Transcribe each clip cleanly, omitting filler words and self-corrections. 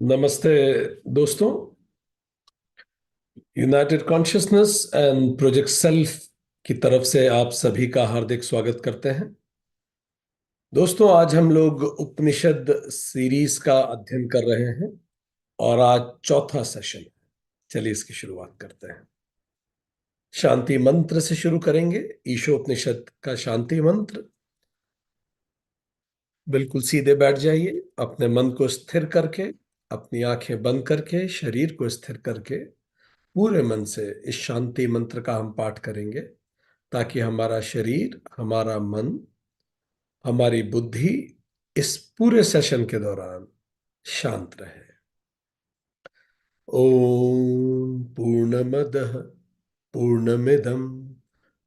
नमस्ते दोस्तों। United consciousness and project self की तरफ से आप सभी का हार्दिक स्वागत करते हैं। दोस्तों, आज हम लोग उपनिषद सीरीज का अध्ययन कर रहे हैं और आज चौथा सेशन है। चलिए इसकी शुरुआत करते हैं। शांति मंत्र से शुरू करेंगे। ईशोपनिषद का शांति मंत्र। बिल्कुल सीधे बैठ जाइए, अपने मन को स्थिर करके, अपनी आंखें बंद करके, शरीर को स्थिर करके पूरे मन से इस शांति मंत्र का हम पाठ करेंगे ताकि हमारा शरीर, हमारा मन, हमारी बुद्धि इस पूरे सेशन के दौरान शांत रहे। ओम पूर्णमदः पूर्णमिदं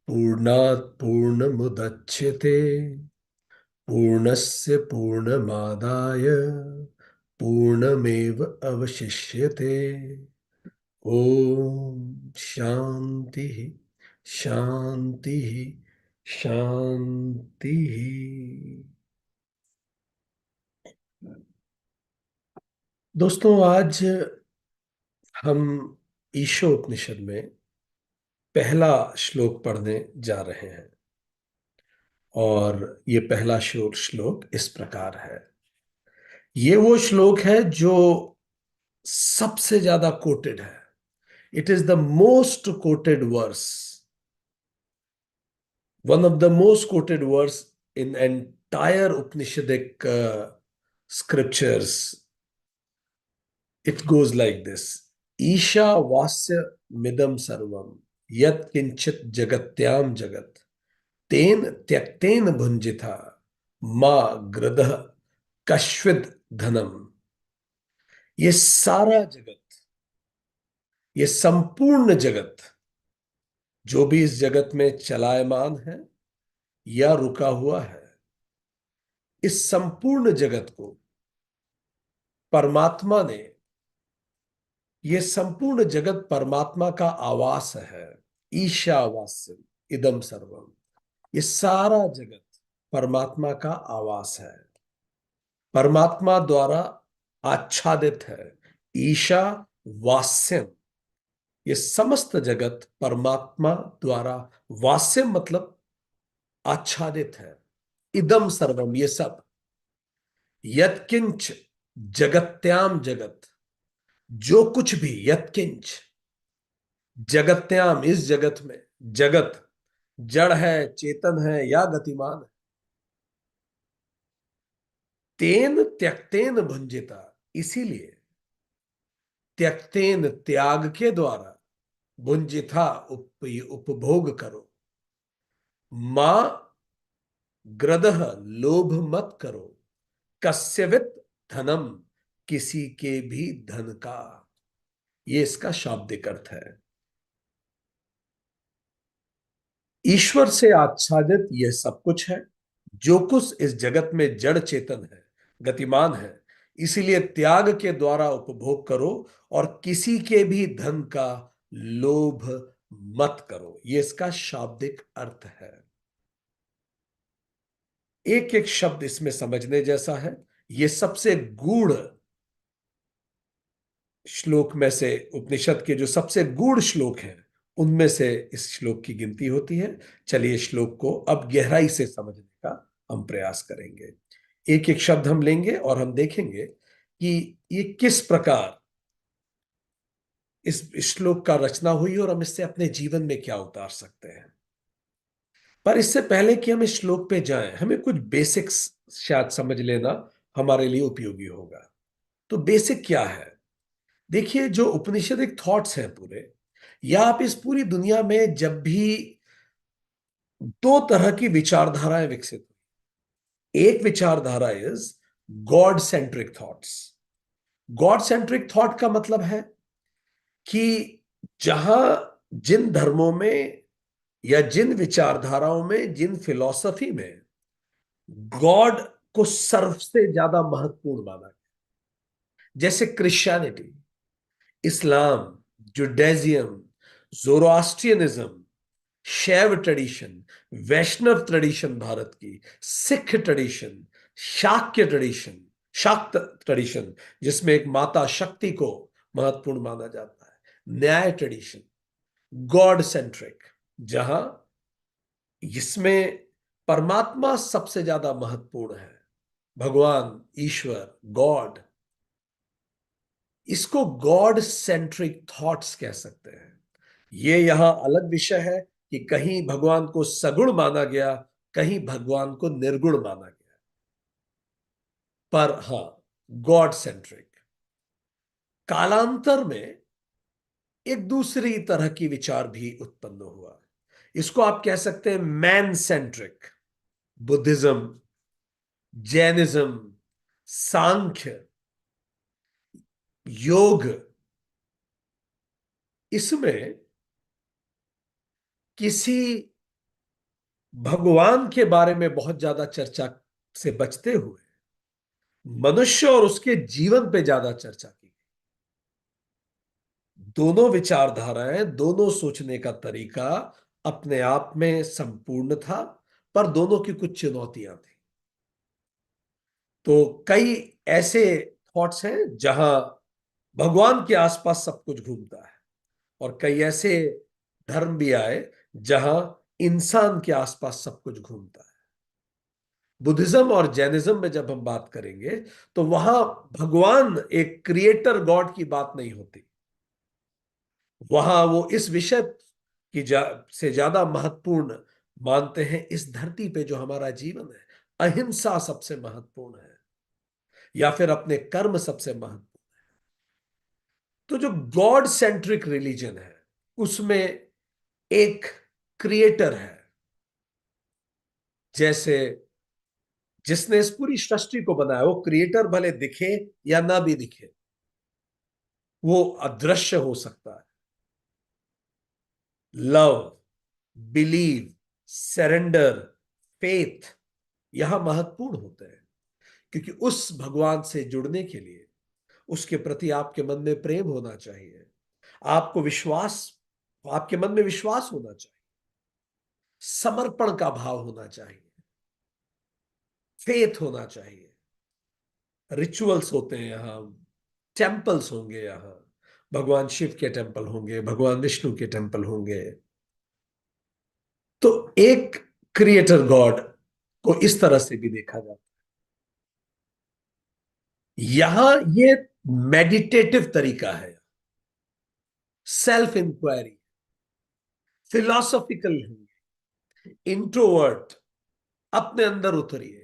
पूर्णात् पूर्णमुदच्यते पूर्णस्य पूर्णमादाय पूर्णमेव अवशिष्यते। ओम शांति शांति शांति। दोस्तों, आज हम ईशोपनिषद में पहला श्लोक पढ़ने जा रहे हैं और ये पहला श्लोक इस प्रकार है। ये वो श्लोक है जो सबसे ज्यादा कोटेड है। It is the most quoted verse, one of the most quoted verse in entire Upanishadic scriptures. It goes like this: ईशा वास्य मिदम सर्वम यत् किंचित जगत्याम जगत तेन त्यक्तेन भुंजिथा मा ग्रदः कश्विद धनम। ये सारा जगत, ये संपूर्ण जगत, जो भी इस जगत में चलायमान है या रुका हुआ है, इस संपूर्ण जगत को परमात्मा ने, ये संपूर्ण जगत परमात्मा का आवास है। ईशावास्यम इदम सर्वम, ये सारा जगत परमात्मा का आवास है, परमात्मा द्वारा आच्छादित है। ईशा वास्यम, ये समस्त जगत परमात्मा द्वारा, वास्यम मतलब आच्छादित है। इदम सर्वम, ये सब। यत्किंच जगत्याम जगत, जो कुछ भी, यत्किंच जगत्याम, इस जगत में, जगत जड़ है, चेतन है या गतिमान है, तेन त्यक्तेन भुंजिता, इसीलिए त्यक्तेन, त्याग के द्वारा, भुंजिता उपभोग करो। मां ग्रदह, लोभ मत करो। कस्यवित धनम, किसी के भी धन का। ये इसका शाब्दिक अर्थ है। ईश्वर से आच्छादित यह सब कुछ है, जो कुछ इस जगत में जड़ चेतन है, गतिमान है, इसीलिए त्याग के द्वारा उपभोग करो और किसी के भी धन का लोभ मत करो। यह इसका शाब्दिक अर्थ है। एक एक शब्द इसमें समझने जैसा है। यह सबसे गूढ़ श्लोक में से, उपनिषद के जो सबसे गूढ़ श्लोक हैं उनमें से इस श्लोक की गिनती होती है। चलिए श्लोक को अब गहराई से समझने का हम प्रयास करेंगे। एक एक शब्द हम लेंगे और हम देखेंगे कि ये किस प्रकार इस श्लोक का रचना हुई और हम इससे अपने जीवन में क्या उतार सकते हैं। पर इससे पहले कि हम इस श्लोक पे जाएं, हमें कुछ बेसिक्स शायद समझ लेना हमारे लिए उपयोगी होगा। तो बेसिक क्या है? देखिए, जो उपनिषदिक थॉट्स हैं पूरे, या आप इस पूरी दुनिया में जब भी दो तरह की विचारधाराएं विकसित हुई। एक विचारधारा is God centric thoughts. God centric thought का मतलब है कि जहां, जिन धर्मों में या जिन विचारधाराओं में, जिन फिलॉसफी में गॉड को सबसे ज्यादा महत्वपूर्ण माना गया, जैसे क्रिश्चियनिटी, इस्लाम, जुडाइज्म, जोरोआस्ट्रियनिज्म, शैव ट्रेडिशन, वैष्णव ट्रेडिशन भारत की, सिख ट्रेडिशन, शाक्य ट्रेडिशन, शाक्त ट्रेडिशन, जिसमें एक माता शक्ति को महत्वपूर्ण माना जाता है। न्याय ट्रेडिशन, गॉड सेंट्रिक, जहां इसमें परमात्मा सबसे ज्यादा महत्वपूर्ण है, भगवान, ईश्वर, गॉड। इसको गॉड सेंट्रिक थॉट्स कह सकते हैं। ये यहां अलग विषय है कि कहीं भगवान को सगुण माना गया, कहीं भगवान को निर्गुण माना गया, पर हां, गॉड सेंट्रिक। कालांतर में एक दूसरी तरह की विचार भी उत्पन्न हुआ। इसको आप कह सकते हैं मैन सेंट्रिक। बुद्धिज्म, जैनिज्म, सांख्य, योग, इसमें किसी भगवान के बारे में बहुत ज्यादा चर्चा से बचते हुए मनुष्य और उसके जीवन पे ज्यादा चर्चा की। दोनों विचारधाराएं, दोनों सोचने का तरीका अपने आप में संपूर्ण था, पर दोनों की कुछ चुनौतियां थी। तो कई ऐसे थॉट्स हैं जहां भगवान के आसपास सब कुछ घूमता है, और कई ऐसे धर्म भी आए जहां इंसान के आसपास सब कुछ घूमता है। बुद्धिज्म और जैनिज्म में जब हम बात करेंगे तो वहां भगवान एक क्रिएटर गॉड की बात नहीं होती। वहां वो इस विषय की से ज्यादा महत्वपूर्ण मानते हैं, इस धरती पे जो हमारा जीवन है, अहिंसा सबसे महत्वपूर्ण है, या फिर अपने कर्म सबसे महत्वपूर्ण। तो जो गॉड सेंट्रिक रिलीजन है, उसमें एक क्रिएटर है, जैसे जिसने इस पूरी सृष्टि को बनाया, वो क्रिएटर भले दिखे या ना भी दिखे, वो अदृश्य हो सकता है। लव, बिलीव, सरेंडर, फेथ यहां महत्वपूर्ण होते हैं, क्योंकि उस भगवान से जुड़ने के लिए उसके प्रति आपके मन में प्रेम होना चाहिए, आपको विश्वास, आपके मन में विश्वास होना चाहिए, समर्पण का भाव होना चाहिए, फेथ होना चाहिए। रिचुअल्स होते हैं यहां, टेम्पल्स होंगे यहां, भगवान शिव के टेम्पल होंगे, भगवान विष्णु के टेम्पल होंगे। तो एक क्रिएटर गॉड को इस तरह से भी देखा जाता है। यहां ये मेडिटेटिव तरीका है, सेल्फ इंक्वायरी, फिलॉसॉफिकल, इंट्रोवर्ट, अपने अंदर उतरिए।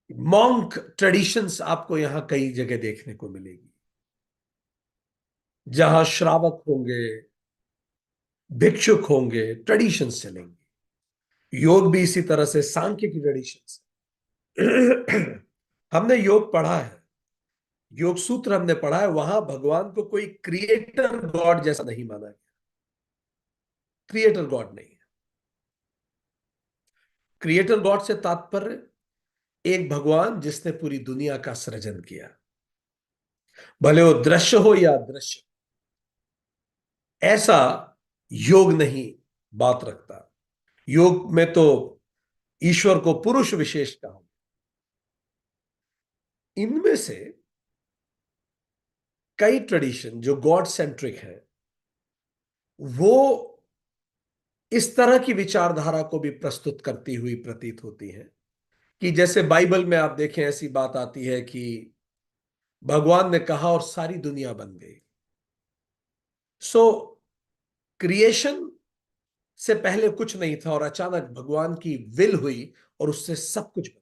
मॉन्क ट्रेडिशंस आपको यहां कई जगह देखने को मिलेगी, जहां श्रावक होंगे, भिक्षुक होंगे, ट्रेडिशंस चलेंगे। योग भी इसी तरह से, सांख्य की ट्रेडिशंस। हमने योग पढ़ा है, योग सूत्र हमने पढ़ा है, वहां भगवान को कोई क्रिएटर गॉड जैसा नहीं माना गया। क्रिएटर गॉड नहीं है। क्रिएटर गॉड से तात्पर्य एक भगवान जिसने पूरी दुनिया का सृजन किया, भले वो दृश्य हो या अदृश्य, ऐसा योग नहीं बात रखता। योग में तो ईश्वर को पुरुष विशेष कहा। इनमें से कई ट्रेडिशन जो गॉड सेंट्रिक है, वो इस तरह की विचारधारा को भी प्रस्तुत करती हुई प्रतीत होती है, कि जैसे बाइबल में आप देखें, ऐसी बात आती है कि भगवान ने कहा और सारी दुनिया बन गई। सो क्रिएशन से पहले कुछ नहीं था, और अचानक भगवान की विल हुई और उससे सब कुछ बना।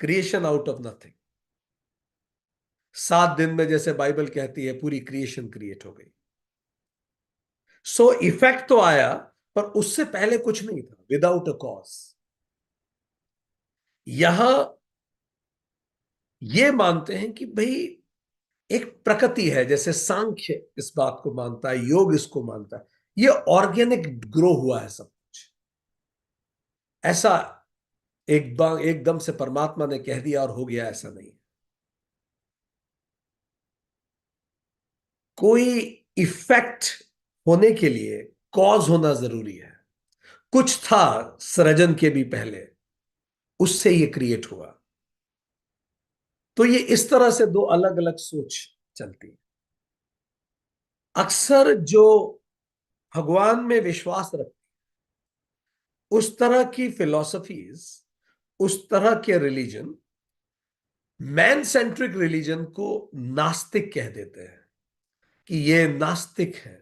Creation out of nothing. 7 दिन में, जैसे बाइबल कहती है, पूरी क्रिएशन क्रिएट हो गई। सो इफेक्ट तो आया, पर उससे पहले कुछ नहीं था, विदाउट अ कॉज। यहां ये मानते हैं कि भाई एक प्रकृति है, जैसे सांख्य इस बात को मानता है, योग इसको मानता है, ये ऑर्गेनिक ग्रो हुआ है सब कुछ। ऐसा एक बार एकदम से परमात्मा ने कह दिया और हो गया, ऐसा नहीं। कोई इफेक्ट होने के लिए कॉज होना जरूरी है। कुछ था सृजन के भी पहले, उससे ये क्रिएट हुआ। तो ये इस तरह से दो अलग अलग सोच चलती है। अक्सर जो भगवान में विश्वास रखते, उस तरह की फिलॉसफीज, उस तरह के रिलीजन, मैन सेंट्रिक रिलीजन को नास्तिक कह देते हैं कि ये नास्तिक है,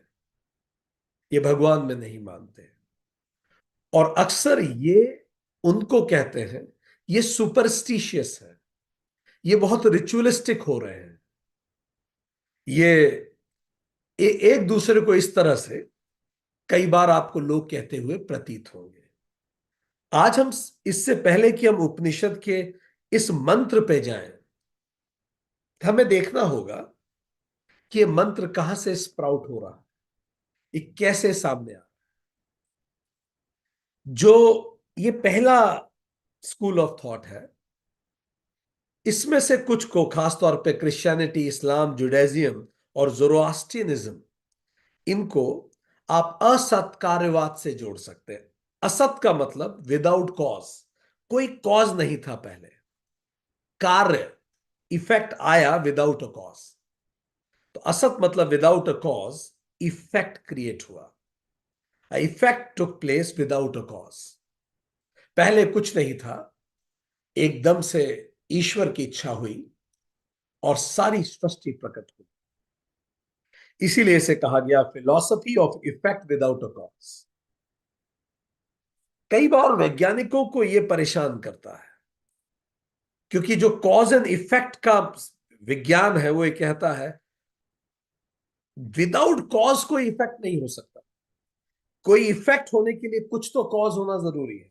ये भगवान में नहीं मानते। और अक्सर ये उनको कहते हैं ये सुपरस्टिशियस है, ये बहुत रिचुअलिस्टिक हो रहे हैं, ये एक दूसरे को इस तरह से कई बार आपको लोग कहते हुए प्रतीत होंगे। आज हम, इससे पहले कि हम उपनिषद के इस मंत्र पे जाएं, हमें देखना होगा कि ये मंत्र कहां से स्प्राउट हो रहा है, ये कैसे सामने आ। जो ये पहला स्कूल ऑफ थॉट है, इसमें से कुछ को, खासतौर पे क्रिश्चियनिटी, इस्लाम, जुडाइज्म और जोरोआस्ट्रियनिज्म, इनको आप असत कार्यवाद से जोड़ सकते हैं। असत का मतलब विदाउट कॉज, कोई कॉज नहीं था पहले, कार्य, इफेक्ट आया विदाउट अ कॉज। तो असत मतलब without a cause, effect create हुआ, effect took place without a cause. पहले कुछ नहीं था, एकदम से ईश्वर की इच्छा हुई और सारी सृष्टि प्रकट हुई। इसीलिए इसे कहा गया philosophy of effect without a cause. कई बार वैज्ञानिकों को यह परेशान करता है, क्योंकि जो कॉज एंड इफेक्ट का विज्ञान है वो ये कहता है विदाउट कॉज कोई इफेक्ट नहीं हो सकता, कोई इफेक्ट होने के लिए कुछ तो कॉज होना जरूरी है।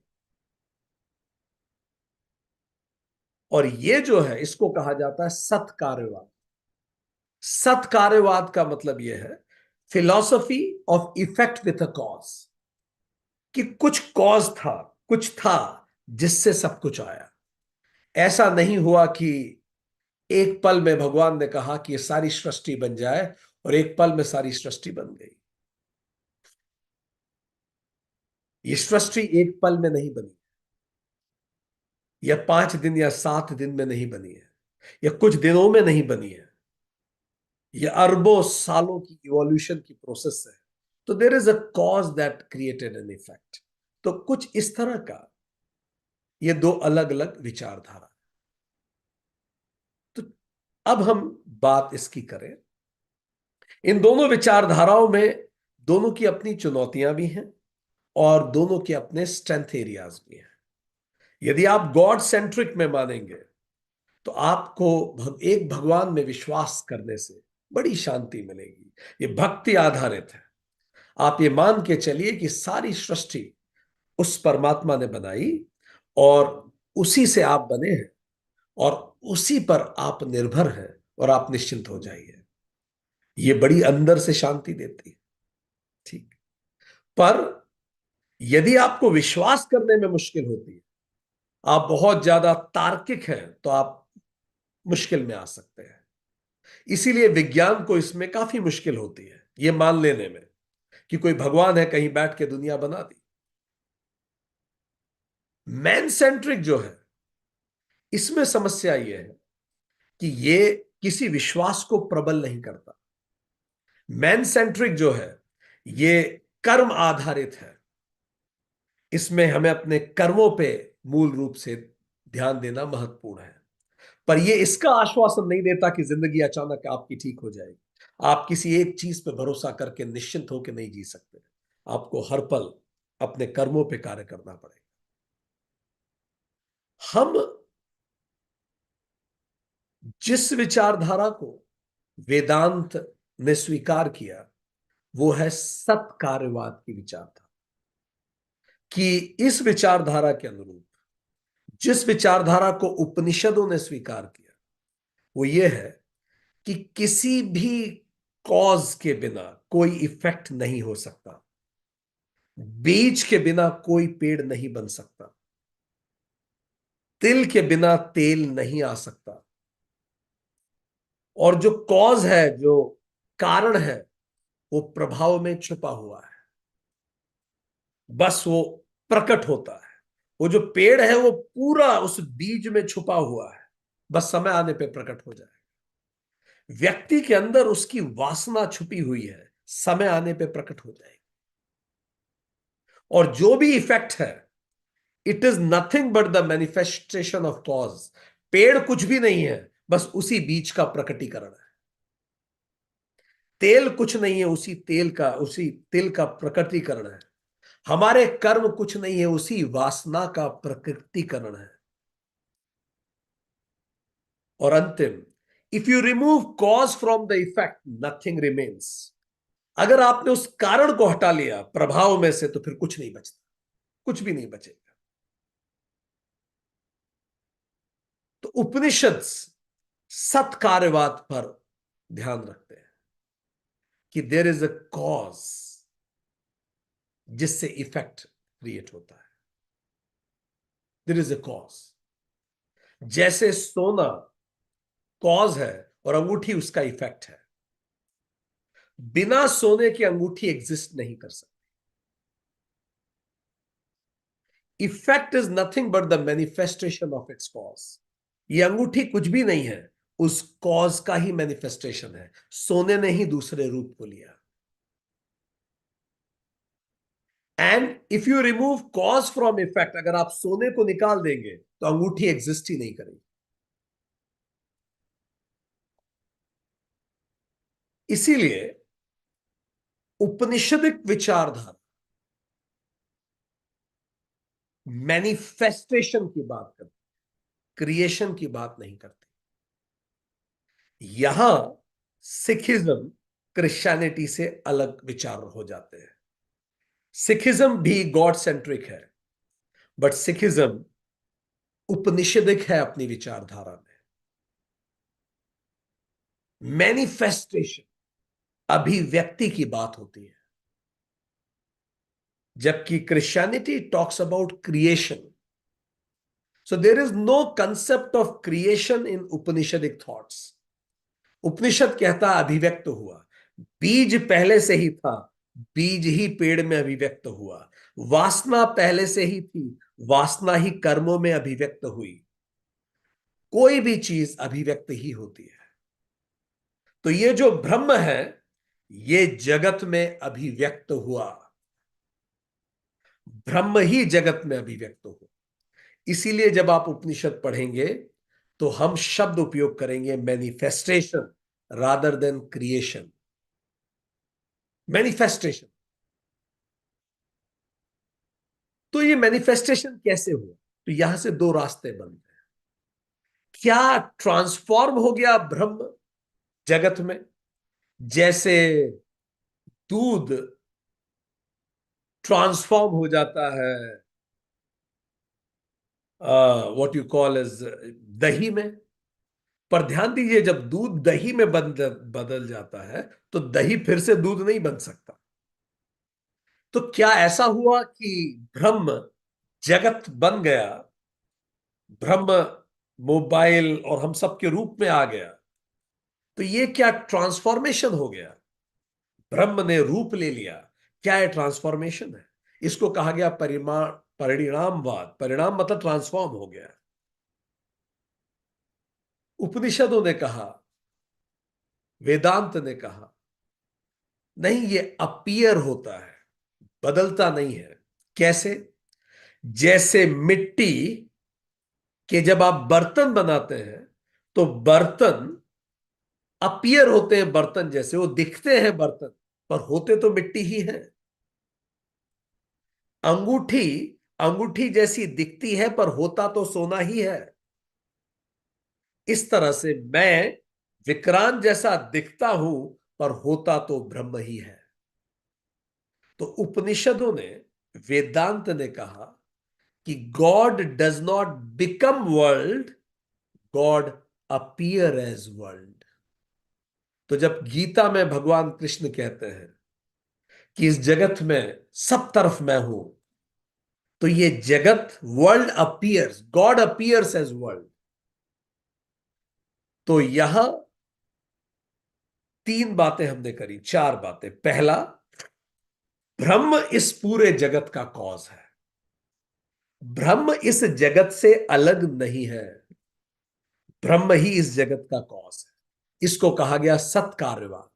और ये जो है, इसको कहा जाता है सत्कार्यवाद। सत्कार्यवाद का मतलब यह है philosophy of effect with a cause, कि कुछ कॉज था, कुछ था जिससे सब कुछ आया। ऐसा नहीं हुआ कि एक पल में भगवान ने कहा कि ये सारी सृष्टि बन जाए और एक पल में सारी सृष्टि बन गई। ये सृष्टि एक पल में नहीं बनी, या 5 दिन या 7 दिन में नहीं बनी है, या कुछ दिनों में नहीं बनी है, ये अरबों सालों की इवोल्यूशन की प्रोसेस है। तो there is a cause that created an effect. तो कुछ इस तरह का, ये दो अलग अलग विचारधारा। तो अब हम बात इसकी करें, इन दोनों विचारधाराओं में दोनों की अपनी चुनौतियां भी हैं और दोनों के अपने स्ट्रेंथ एरियाज भी हैं। यदि आप गॉड सेंट्रिक में मानेंगे तो आपको एक भगवान में विश्वास करने से बड़ी शांति मिलेगी। ये भक्ति आधारित है। आप ये मान के चलिए कि सारी सृष्टि उस परमात्मा ने बनाई और उसी से आप बने हैं और उसी पर आप निर्भर हैं, और आप निश्चिंत हो जाइए। ये बड़ी अंदर से शांति देती है। ठीक। पर यदि आपको विश्वास करने में मुश्किल होती है, आप बहुत ज्यादा तार्किक हैं, तो आप मुश्किल में आ सकते हैं। इसीलिए विज्ञान को इसमें काफी मुश्किल होती है यह मान लेने में कि कोई भगवान है, कहीं बैठ के दुनिया बना दी। मैन सेंट्रिक जो है, इसमें समस्या यह है कि ये किसी विश्वास को प्रबल नहीं करता। मैन सेंट्रिक जो है, ये कर्म आधारित है। इसमें हमें अपने कर्मों पे मूल रूप से ध्यान देना महत्वपूर्ण है। पर यह इसका आश्वासन नहीं देता कि जिंदगी अचानक आपकी ठीक हो जाएगी। आप किसी एक चीज पे भरोसा करके निश्चिंत होकर नहीं जी सकते। आपको हर पल अपने कर्मों पे कार्य करना पड़ेगा। हम जिस विचारधारा को वेदांत ने स्वीकार किया, वो है सत्कार्यवाद की विचारधारा। कि इस विचारधारा के अनुरूप जिस विचारधारा को उपनिषदों ने स्वीकार किया, वो ये है कि किसी भी कॉज के बिना कोई इफेक्ट नहीं हो सकता। बीज के बिना कोई पेड़ नहीं बन सकता। तिल के बिना तेल नहीं आ सकता। और जो कॉज है, जो कारण है, वो प्रभाव में छुपा हुआ है। बस वो प्रकट होता है। वो जो पेड़ है वो पूरा उस बीज में छुपा हुआ है, बस समय आने पे प्रकट हो जाए। व्यक्ति के अंदर उसकी वासना छुपी हुई है, समय आने पे प्रकट हो जाएगी। और जो भी इफेक्ट है, it is nothing but the manifestation of cause. पेड़ कुछ भी नहीं है, बस उसी बीज का प्रकटीकरण है। तेल कुछ नहीं है, उसी तिल का प्रकटीकरण है। हमारे कर्म कुछ नहीं है, उसी वासना का प्रकटीकरण है। और अंतिम, if you remove cause from the effect nothing remains. अगर आपने उस कारण को हटा लिया प्रभाव में से, तो फिर कुछ नहीं बचता, कुछ भी नहीं बचेगा। तो उपनिषद सत्कार्यवाद पर ध्यान रखते हैं कि देयर इज अ कॉज जिससे इफेक्ट क्रिएट होता है। There is a cause. जैसे सोना कॉज है और अंगूठी उसका इफेक्ट है। बिना सोने की अंगूठी एग्जिस्ट नहीं कर सकती। Effect is nothing but the manifestation of its cause. ये अंगूठी कुछ भी नहीं है, उस कॉज का ही मैनिफेस्टेशन है। सोने ने ही दूसरे रूप को लिया। And if you remove cause from effect, अगर आप सोने को निकाल देंगे तो अंगूठी एग्जिस्ट ही नहीं करेगी। इसीलिए उपनिषदिक विचारधारा मैनिफेस्टेशन की बात करती, क्रिएशन की बात नहीं करती। यहां सिखिज्म क्रिश्चियनिटी से अलग विचार हो जाते हैं। सिखिज्म भी गॉड सेंट्रिक है, बट सिखिज्म उपनिषदिक है अपनी विचारधारा में। मैनिफेस्टेशन अभिव्यक्ति की बात होती है, जबकि Christianity talks about creation. So there is no concept of creation in Upanishadic thoughts. Upanishad कहता अभिव्यक्त हुआ, बीज पहले से ही था, बीज ही पेड़ में अभिव्यक्त हुआ। वासना पहले से ही थी, वासना ही कर्मों में अभिव्यक्त हुई। कोई भी चीज अभिव्यक्त ही होती है। तो ये जो ब्रह्म है, ये जगत में अभिव्यक्त हुआ। ब्रह्म ही जगत में अभिव्यक्त हुआ। इसीलिए जब आप उपनिषद पढ़ेंगे तो हम शब्द उपयोग करेंगे manifestation rather than creation. Manifestation. तो ये मैनिफेस्टेशन कैसे हुआ? तो यहां से दो रास्ते बन गए। क्या ट्रांसफॉर्म हो गया ब्रह्म जगत में? जैसे दूध ट्रांसफॉर्म हो जाता है व्हाट यू कॉल एज दही में। पर ध्यान दीजिए, जब दूध दही में बदल जाता है तो दही फिर से दूध नहीं बन सकता। तो क्या ऐसा हुआ कि ब्रह्म जगत बन गया, ब्रह्म मोबाइल और हम सब के रूप में आ गया? तो ये क्या ट्रांसफॉर्मेशन हो गया? ब्रह्म ने रूप ले लिया। क्या है ट्रांसफॉर्मेशन? है इसको कहा गया परिणामवाद। परिणाम मतलब ट्रांसफॉर्म हो गया। उपनिषदों ने कहा, वेदांत ने कहा, नहीं, ये अपीयर होता है, बदलता नहीं है। कैसे? जैसे मिट्टी के जब आप बर्तन बनाते हैं तो बर्तन अपीयर होते हैं, बर्तन जैसे वो दिखते हैं बर्तन, पर होते तो मिट्टी ही है। अंगूठी अंगूठी जैसी दिखती है, पर होता तो सोना ही है। इस तरह से मैं विक्रांत जैसा दिखता हूं, पर होता तो ब्रह्म ही है। तो उपनिषदों ने, वेदांत ने कहा कि God does not become world, God appear as world. तो जब गीता में भगवान कृष्ण कहते हैं कि इस जगत में सब तरफ मैं हूं, तो ये जगत, world appears, God appears as world. तो यहां तीन बातें हमने करी, चार बातें। पहला, ब्रह्म इस पूरे जगत का कॉज है। ब्रह्म इस जगत से अलग नहीं है, ब्रह्म ही इस जगत का कॉज है। इसको कहा गया सत्कार्यवाद।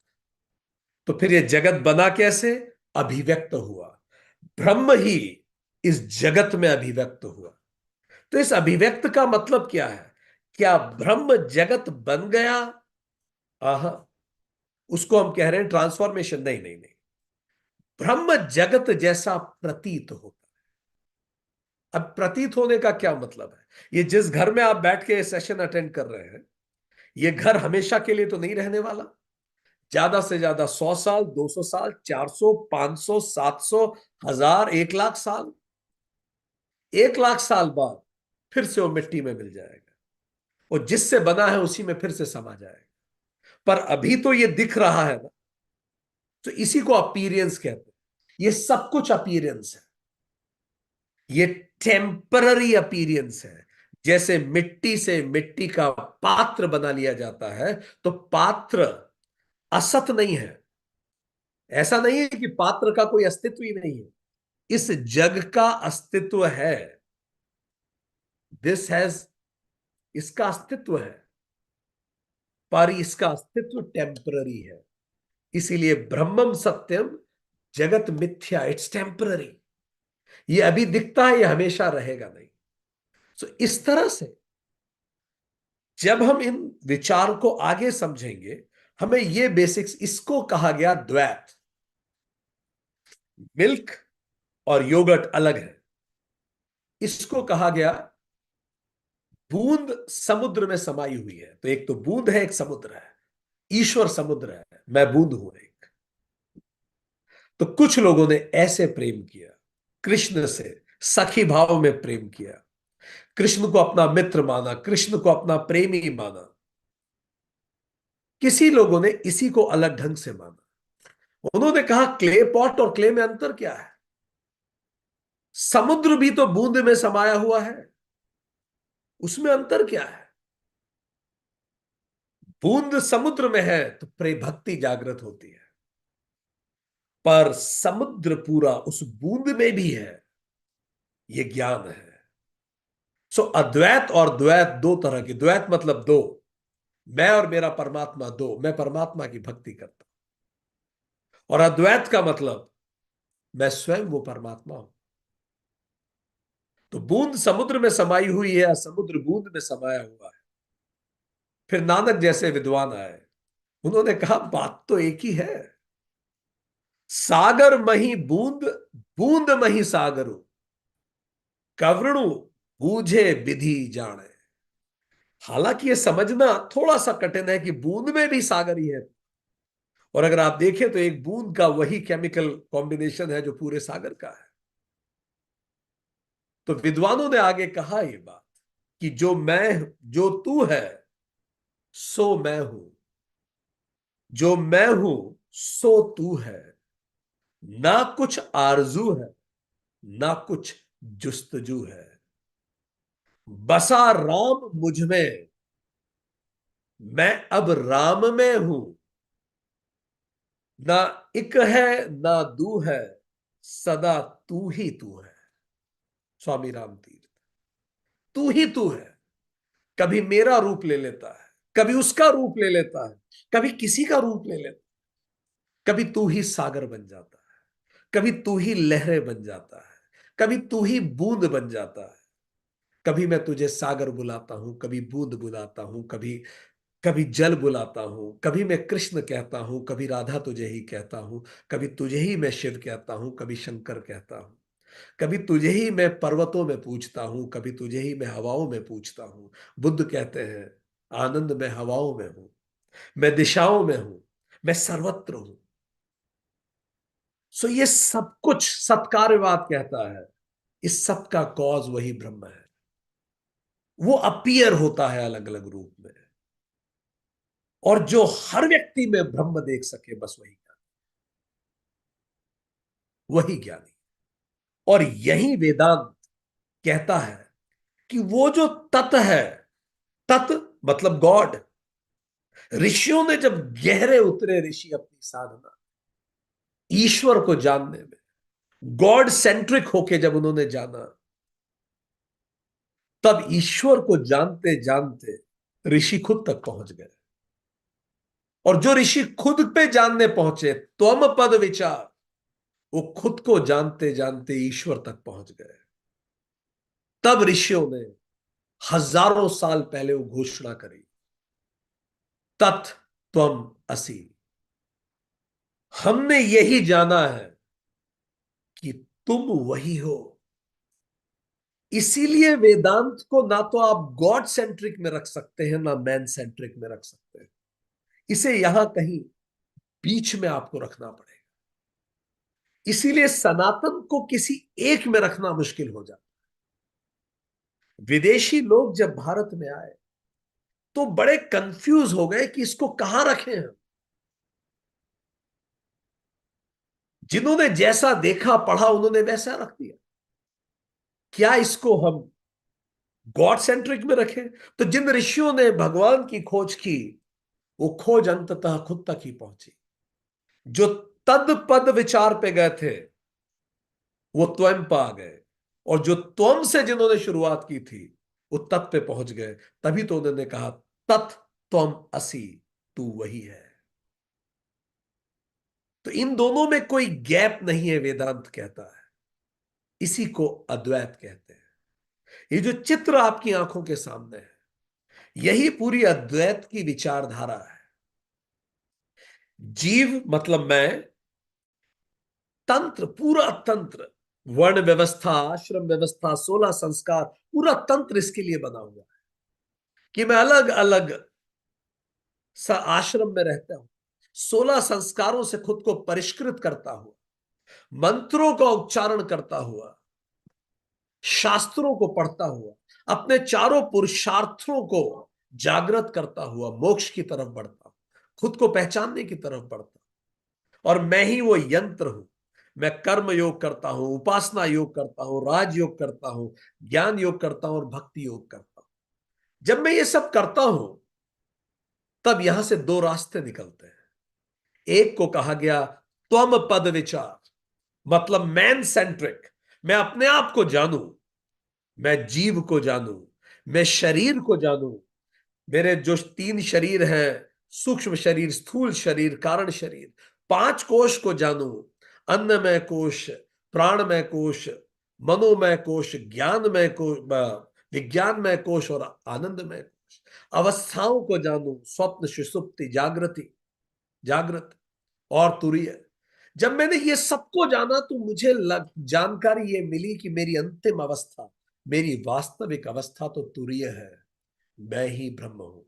तो फिर ये जगत बना कैसे? अभिव्यक्त हुआ। ब्रह्म ही इस जगत में अभिव्यक्त हुआ। तो इस अभिव्यक्त का मतलब क्या है? क्या ब्रह्म जगत बन गया? आहा, उसको हम कह रहे हैं ट्रांसफॉर्मेशन। नहीं नहीं नहीं, ब्रह्म जगत जैसा प्रतीत होता। अब प्रतीत होने का क्या मतलब है? ये जिस घर में आप बैठ के सेशन अटेंड कर रहे हैं, ये घर हमेशा के लिए तो नहीं रहने वाला। ज्यादा से ज्यादा 100 साल, 200 साल, 400, 500, 700, 1000, 1 लाख साल। 1 लाख साल बाद फिर से वो मिट्टी में मिल जाएगा, और जिससे बना है उसी में फिर से समा जाएगा। पर अभी तो ये दिख रहा है ना, तो इसी को अपीरियंस कहते हैं। ये सब कुछ अपीरियंस है, ये टेम्पररी अपीरियंस है। जैसे मिट्टी से मिट्टी का पात्र बना लिया जाता है, तो पात्र असत नहीं है। ऐसा नहीं है कि पात्र का कोई अस्तित्व ही नहीं है। इस जग का अस्तित्व है। दिस हैज, इसका अस्तित्व है, पर इसका अस्तित्व टेम्पररी है। इसीलिए ब्रह्मम सत्यम जगत मिथ्या, इट्स टेम्पररी। ये अभी दिखता है, ये हमेशा रहेगा नहीं। तो इस तरह से जब हम इन विचार को आगे समझेंगे, हमें ये बेसिक्स, इसको कहा गया द्वैत। मिल्क और योगर्ट अलग है। इसको कहा गया बूंद समुद्र में समाई हुई है। तो एक तो बूंद है, एक समुद्र है। ईश्वर समुद्र है, मैं बूंद हूं एक। तो कुछ लोगों ने ऐसे प्रेम किया कृष्ण से, सखी भाव में प्रेम किया, कृष्ण को अपना मित्र माना, कृष्ण को अपना प्रेमी माना। किसी लोगों ने इसी को अलग ढंग से माना। उन्होंने कहा क्ले पॉट और क्ले में अंतर क्या है? समुद्र भी तो बूंद में समाया हुआ है, उसमें अंतर क्या है? बूंद समुद्र में है तो प्रेम भक्ति जागृत होती है, पर समुद्र पूरा उस बूंद में भी है, ये ज्ञान है। सो अद्वैत और द्वैत दो तरह की। द्वैत मतलब दो, मैं और मेरा परमात्मा दो, मैं परमात्मा की भक्ति करता हूं। और अद्वैत का मतलब मैं स्वयं वो परमात्मा हूं। तो बूंद समुद्र में समाई हुई है, समुद्र बूंद में समाया हुआ है। फिर नानक जैसे विद्वान आए, उन्होंने कहा बात तो एक ही है। सागर मही बूंद, बूंद मही सागरु, कवृणु बूझे विधि जाने। हालांकि यह समझना थोड़ा सा कठिन है कि बूंद में भी सागर ही है। और अगर आप देखें तो एक बूंद का वही केमिकल कॉम्बिनेशन है जो पूरे सागर का है। तो विद्वानों ने आगे कहा यह बात कि जो मैं, जो तू है सो मैं हूं, जो मैं हूं सो तू है। ना कुछ आरजू है, ना कुछ जुस्तजू है। बसा राम मुझ में, मैं अब राम में हूं। ना इक है ना दू है, सदा तू ही तू है। स्वामी राम तीर्थ, तू ही तू है। कभी मेरा रूप ले लेता है, कभी उसका रूप ले लेता है, कभी किसी का रूप ले लेता है। कभी तू ही सागर बन जाता है, कभी तू ही लहरें बन जाता है, कभी तू ही बूंद बन जाता है। कभी मैं तुझे सागर बुलाता हूं, कभी बूंद बुलाता हूं, कभी कभी जल बुलाता हूं, कभी मैं कृष्ण कहता हूं, कभी राधा तुझे ही कहता हूं, कभी तुझे ही मैं शिव कहता हूं, कभी शंकर कहता हूं, कभी तुझे ही मैं पर्वतों में पूछता हूं, कभी तुझे ही मैं हवाओं में पूछता हूं। बुद्ध कहते हैं आनंद मैं हवाओं में हूं, मैं दिशाओं में हूं, मैं सर्वत्र हूं। सो ये सब कुछ सत्कार्यवाद कहता है, इस सब का कॉज वही ब्रह्म है। वो अपीयर होता है अलग अलग रूप में, और जो हर व्यक्ति में ब्रह्म देख सके बस वही ज्ञानी, वही ज्ञानी। और यही वेदांत कहता है कि वो जो तत् है, तत् मतलब गॉड। ऋषियों ने जब गहरे उतरे, ऋषि अपनी साधना ईश्वर को जानने में, गॉड सेंट्रिक होके जब उन्होंने जाना, तब ईश्वर को जानते जानते ऋषि खुद तक पहुंच गए। और जो ऋषि खुद पे जानने पहुंचे, त्वम पद विचार, वो खुद को जानते जानते ईश्वर तक पहुंच गए। तब ऋषियों ने हजारों साल पहले वो घोषणा करी, तत् त्वम असि। हमने यही जाना है कि तुम वही हो। इसीलिए वेदांत को ना तो आप गॉड सेंट्रिक में रख सकते हैं, ना मैन सेंट्रिक में रख सकते हैं। इसे यहां कहीं बीच में आपको रखना पड़ेगा। इसीलिए सनातन को किसी एक में रखना मुश्किल हो जाता। विदेशी लोग जब भारत में आए तो बड़े कंफ्यूज हो गए कि इसको कहां रखें हम। जिन्होंने जैसा देखा पढ़ा उन्होंने वैसा रख दिया। क्या इसको हम गॉड सेंट्रिक में रखें? तो जिन ऋषियों ने भगवान की खोज की, वो खोज अंततः खुद तक ही पहुंची। जो तद पद विचार पे गए थे वो त्वम पा गए, और जो त्वम से जिन्होंने शुरुआत की थी वो तत् पे पहुंच गए। तभी तो उन्होंने कहा तत् त्वम असि, तू वही है। तो इन दोनों में कोई गैप नहीं है, वेदांत कहता है। इसी को अद्वैत कहते हैं। ये जो चित्र आपकी आंखों के सामने है, यही पूरी अद्वैत की विचारधारा है। जीव मतलब मैं, तंत्र पूरा तंत्र, वर्ण व्यवस्था, आश्रम व्यवस्था, 16 संस्कार, पूरा तंत्र इसके लिए बना हुआ है कि मैं अलग अलग आश्रम में रहता हूं, 16 संस्कारों से खुद को परिष्कृत करता हुआ, मंत्रों का उच्चारण करता हुआ, शास्त्रों को पढ़ता हुआ, अपने चारों पुरुषार्थों को जागृत करता हुआ मोक्ष की तरफ बढ़ता हूं, खुद को पहचानने की तरफ बढ़ता हूं। और मैं ही वो यंत्र हूं। मैं कर्म योग करता हूं, उपासना योग करता हूं, राज योग करता हूं, ज्ञान योग करता हूं और भक्ति योग करता हूं। जब मैं ये सब करता हूं तब यहां से दो रास्ते निकलते हैं। एक को कहा गया त्वम पद विचार, मतलब मैन सेंट्रिक। मैं अपने आप को जानूं, मैं जीव को जानूं, मैं शरीर को जानूं। मेरे जो तीन शरीर हैं, सूक्ष्म शरीर, स्थूल शरीर, कारण शरीर, पांच कोश को जानूं। अन्नमय कोश, प्राणमय कोश, मनोमय कोश, ज्ञानमय कोश, विज्ञानमय कोश और आनंदमय कोश। अवस्थाओं को जानूं, स्वप्न, सुषुप्ति, जागृति, जागृत और तुरीय। जब मैंने ये सबको जाना तो मुझे जानकारी ये मिली कि मेरी अंतिम अवस्था, मेरी वास्तविक अवस्था तो तुरीय है, मैं ही ब्रह्म हूं।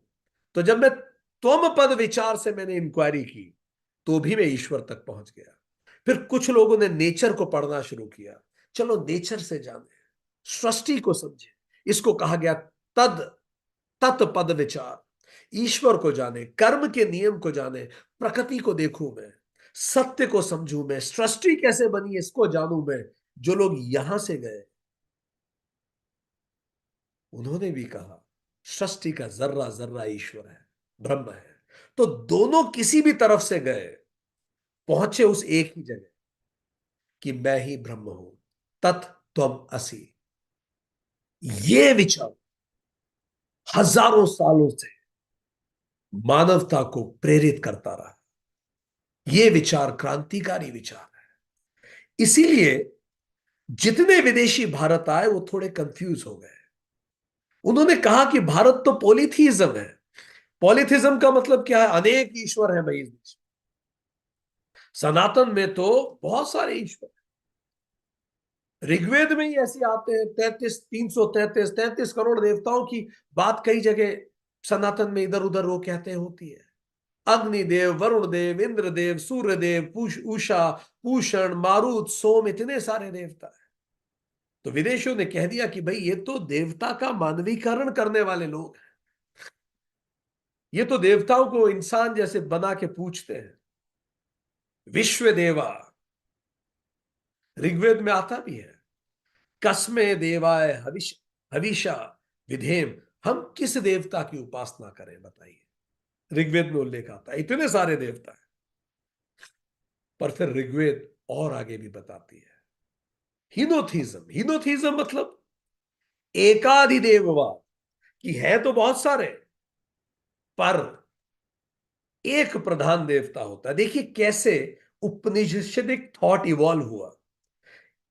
तो जब मैं त्वम पद विचार से मैंने इंक्वायरी की तो भी मैं ईश्वर तक पहुंच गया। फिर कुछ लोगों ने नेचर को पढ़ना शुरू किया, चलो नेचर से जाने, सृष्टि को समझे। इसको कहा गया तद तत्पद विचार। ईश्वर को जाने, कर्म के नियम को जाने, प्रकृति को देखूं मैं, सत्य को समझूं मैं, सृष्टि कैसे बनी इसको जानूं मैं। जो लोग यहां से गए उन्होंने भी कहा सृष्टि का जर्रा जर्रा ईश्वर है, ब्रह्म है। तो दोनों किसी भी तरफ से गए, पहुंचे उस एक ही जगह कि मैं ही ब्रह्म हूं, तत् त्वम असि। ये विचार हजारों सालों से मानवता को प्रेरित करता रहा। ये विचार क्रांतिकारी विचार है। इसीलिए जितने विदेशी भारत आए वो थोड़े कंफ्यूज हो गए। उन्होंने कहा कि भारत तो पॉलीथीज्म है। पॉलीथीज्म का मतलब क्या है? अनेक ईश्वर है भाई इस देश में। सनातन में तो बहुत सारे ईश्वर, ऋग्वेद में ही ऐसे आते हैं 33 करोड़ देवताओं की बात कई जगह सनातन में इधर उधर वो कहते हैं होती है। अग्निदेव, वरुण देव, इंद्रदेव, सूर्यदेव, उषा, पूषण, मारुत, सोम, इतने सारे देवता है। तो विदेशियों ने कह दिया कि भाई ये तो देवता का मानवीकरण करने वाले लोग हैं। ये तो देवताओं को इंसान जैसे बना के पूछते हैं। विश्व देवा ऋग्वेद में आता भी है, कस्मे देवाय हविषा विधेम। हम किस देवता की उपासना करें बताइए? ऋग्वेद में उल्लेख आता है, इतने सारे देवता हैं। पर फिर ऋग्वेद और आगे भी बताती है हिनोथीज्म। हिनोथीज्म मतलब एकाधिदेववाद, कि है तो बहुत सारे, पर एक प्रधान देवता होता है। देखिए कैसे उपनिषदिक थॉट इवॉल्व हुआ।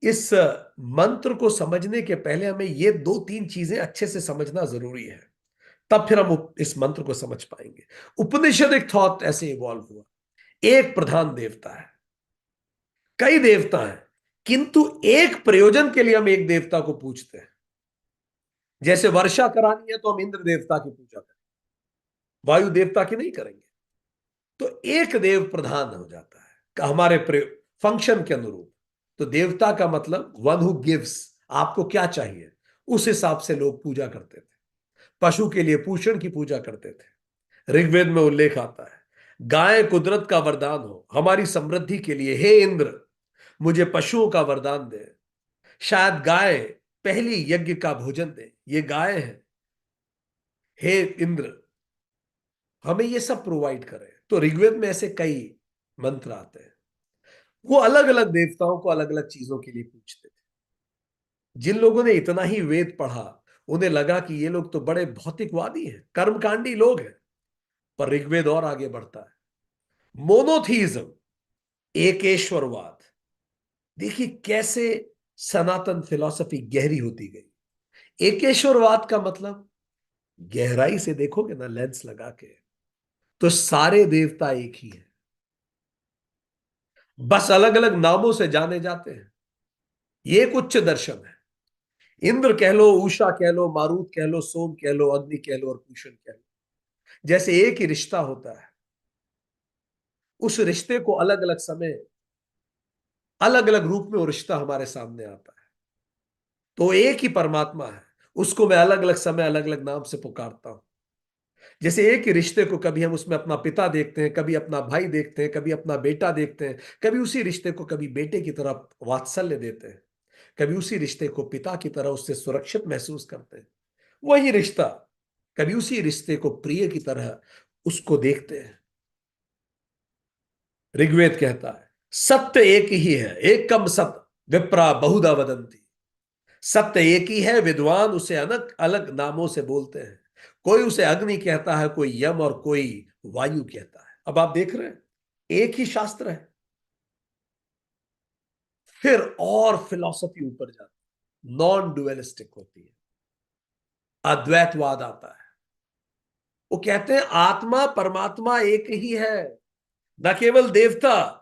इस मंत्र को समझने के पहले हमें ये दो तीन चीजें अच्छे से समझना जरूरी है, तब फिर हम इस मंत्र को समझ पाएंगे। उपनिषदिक थॉट ऐसे इवॉल्व हुआ। एक प्रधान देवता है, कई देवता हैं, किंतु एक प्रयोजन के लिए हम एक देवता को पूछते हैं। जैसे वर्षा करानी है तो हम इंद्र देवता की पूजा करें, वायु देवता की नहीं करेंगे। तो एक देव प्रधान हो जाता है हमारे फंक्शन के अनुरूप। तो देवता का मतलब वन हु गिव्स, आपको क्या चाहिए उस हिसाब से लोग पूजा करते थे। पशु के लिए पूषण की पूजा करते थे। ऋग्वेद में उल्लेख आता है, गाय कुदरत का वरदान हो हमारी समृद्धि के लिए, हे इंद्र मुझे पशुओं का वरदान दे। शायद गाय पहली यज्ञ का भोजन दे, ये गाय है, हे इंद्र हमें ये सब प्रोवाइड करे। तो ऋग्वेद में ऐसे कई मंत्र आते हैं। वो अलग अलग देवताओं को अलग अलग चीजों के लिए पूछते थे। जिन लोगों ने इतना ही वेद पढ़ा, उन्हें लगा कि ये लोग तो बड़े भौतिकवादी हैं, कर्मकांडी लोग हैं। पर ऋग्वेद और आगे बढ़ता है। मोनोथीज्म, एकेश्वरवाद। देखिए कैसे सनातन फिलॉसफी गहरी होती गई। एकेश्वरवाद का मतलब, गहराई से देखोगे ना लेंस लगा के, तो सारे देवता एक ही है, बस अलग अलग नामों से जाने जाते हैं। ये एक उच्च दर्शन है। इंद्र कह लो, उषा कह लो, मारुत कह लो, सोम कह लो, अग्नि कह लो और पूषण कह लो। जैसे एक ही रिश्ता होता है, उस रिश्ते को अलग अलग समय, अलग अलग रूप में वो रिश्ता हमारे सामने आता है। तो एक ही परमात्मा है, उसको मैं अलग अलग समय अलग अलग नाम से पुकारता हूं। जैसे एक ही रिश्ते को कभी हम उसमें अपना पिता देखते हैं, कभी अपना भाई देखते हैं, कभी अपना बेटा देखते हैं, कभी उसी रिश्ते को कभी बेटे की तरह वात्सल्य देते हैं, कभी उसी रिश्ते को पिता की तरह उससे सुरक्षित महसूस करते हैं। वही रिश्ता, कभी उसी रिश्ते को प्रिय की तरह उसको देखते हैं। ऋग्वेद कहता है सत्य एक ही है, एकम सत्य विप्रा बहुधा वदंती। सत्य एक ही है, विद्वान उसे अलग अलग नामों से बोलते हैं। कोई उसे अग्नि कहता है, कोई यम और कोई वायु कहता है। अब आप देख रहे हैं, एक ही शास्त्र है। फिर और फिलॉसफी ऊपर जाती है, नॉन डुअलिस्टिक होती है, अद्वैतवाद आता है। वो कहते हैं आत्मा परमात्मा एक ही है, न केवल देवता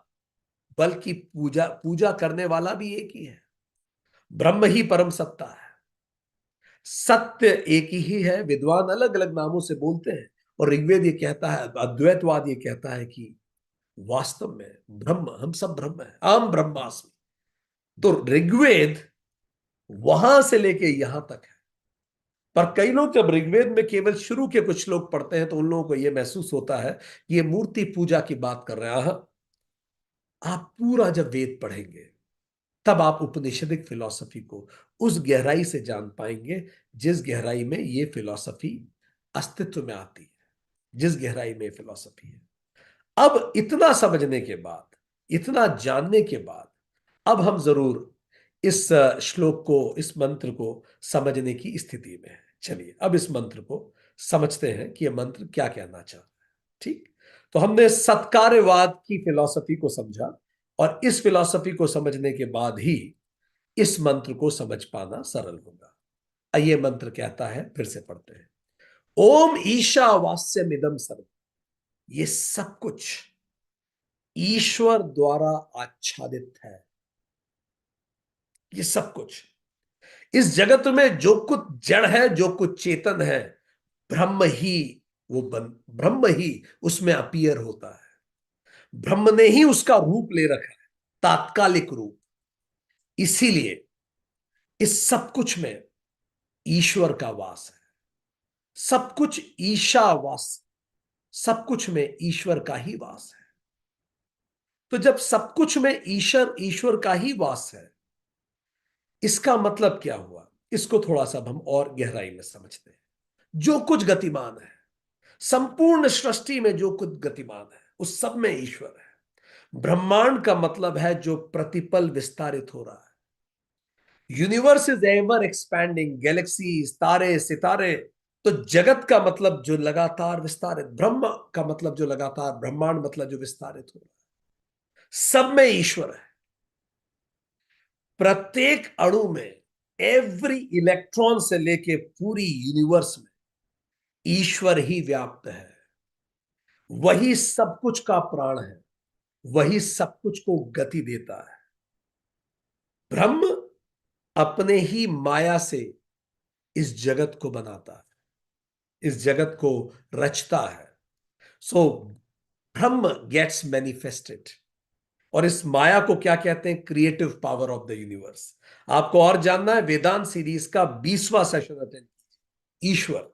बल्कि पूजा पूजा करने वाला भी एक ही है। ब्रह्म ही परम सत्ता है। सत्य एक ही है, विद्वान अलग अलग नामों से बोलते हैं। और ऋग्वेद ये कहता है, अद्वैतवाद ये कहता है कि वास्तव में ब्रह्म, हम सब ब्रह्म है, अहम ब्रह्मास्मि। तो ऋग्वेद वहां से लेके यहां तक है। पर कई लोग जब ऋग्वेद में केवल शुरू के कुछ लोग पढ़ते हैं, तो उन लोगों को यह महसूस होता है कि ये मूर्ति पूजा की बात कर रहे हैं। आप पूरा जब वेद पढ़ेंगे, तब आप उपनिषदिक फिलॉसफी को उस गहराई से जान पाएंगे, जिस गहराई में ये फिलॉसफी अस्तित्व में आती है, जिस गहराई में फिलॉसफी है। अब इतना समझने के बाद, इतना जानने के बाद, अब हम जरूर इस श्लोक को, इस मंत्र को समझने की स्थिति में है। चलिए अब इस मंत्र को समझते हैं कि यह मंत्र क्या कहना चाहता है। ठीक, तो हमने सत्कार्यवाद की फिलॉसफी को समझा, और इस फिलॉसफी को समझने के बाद ही इस मंत्र को समझ पाना सरल होगा। आइए मंत्र कहता है, फिर से पढ़ते हैं। ओम ईशावास्यमिदं सर्वम, ये सब कुछ ईश्वर द्वारा आच्छादित है। ये सब कुछ, इस जगत में जो कुछ जड़ है, जो कुछ चेतन है, ब्रह्म ही ब्रह्म ही उसमें अपीयर होता है। ब्रह्म ने ही उसका रूप ले रखा है, तात्कालिक रूप। इसीलिए इस सब कुछ में ईश्वर का वास है। सब कुछ ईशावास, सब कुछ में ईश्वर का ही वास है। तो जब सब कुछ में ईश्वर ईश्वर का ही वास है, इसका मतलब क्या हुआ, इसको थोड़ा सा हम और गहराई में समझते हैं। जो कुछ गतिमान है, संपूर्ण सृष्टि में जो कुछ गतिमान है, उस सब में ईश्वर है। ब्रह्मांड का मतलब है जो प्रतिपल विस्तारित हो रहा है। Universe is ever expanding, Galaxy, तारे, सितारे। तो जगत का मतलब जो लगातार विस्तारित, ब्रह्म का मतलब जो लगातार, ब्रह्मांड मतलब जो विस्तारित हो रहा है, सब में ईश्वर है। प्रत्येक अणु में, एवरी इलेक्ट्रॉन से लेके पूरी यूनिवर्स में ईश्वर ही व्याप्त है। वही सब कुछ का प्राण है, वही सब कुछ को गति देता है। ब्रह्म अपने ही माया से इस जगत को बनाता है, इस जगत को रचता है। सो ब्रह्म गेट्स मैनिफेस्टेड। और इस माया को क्या कहते हैं? Creative power of the universe. आपको और जानना है, वेदांत सीरीज का 20वां सेशन अटेंड, ईश्वर।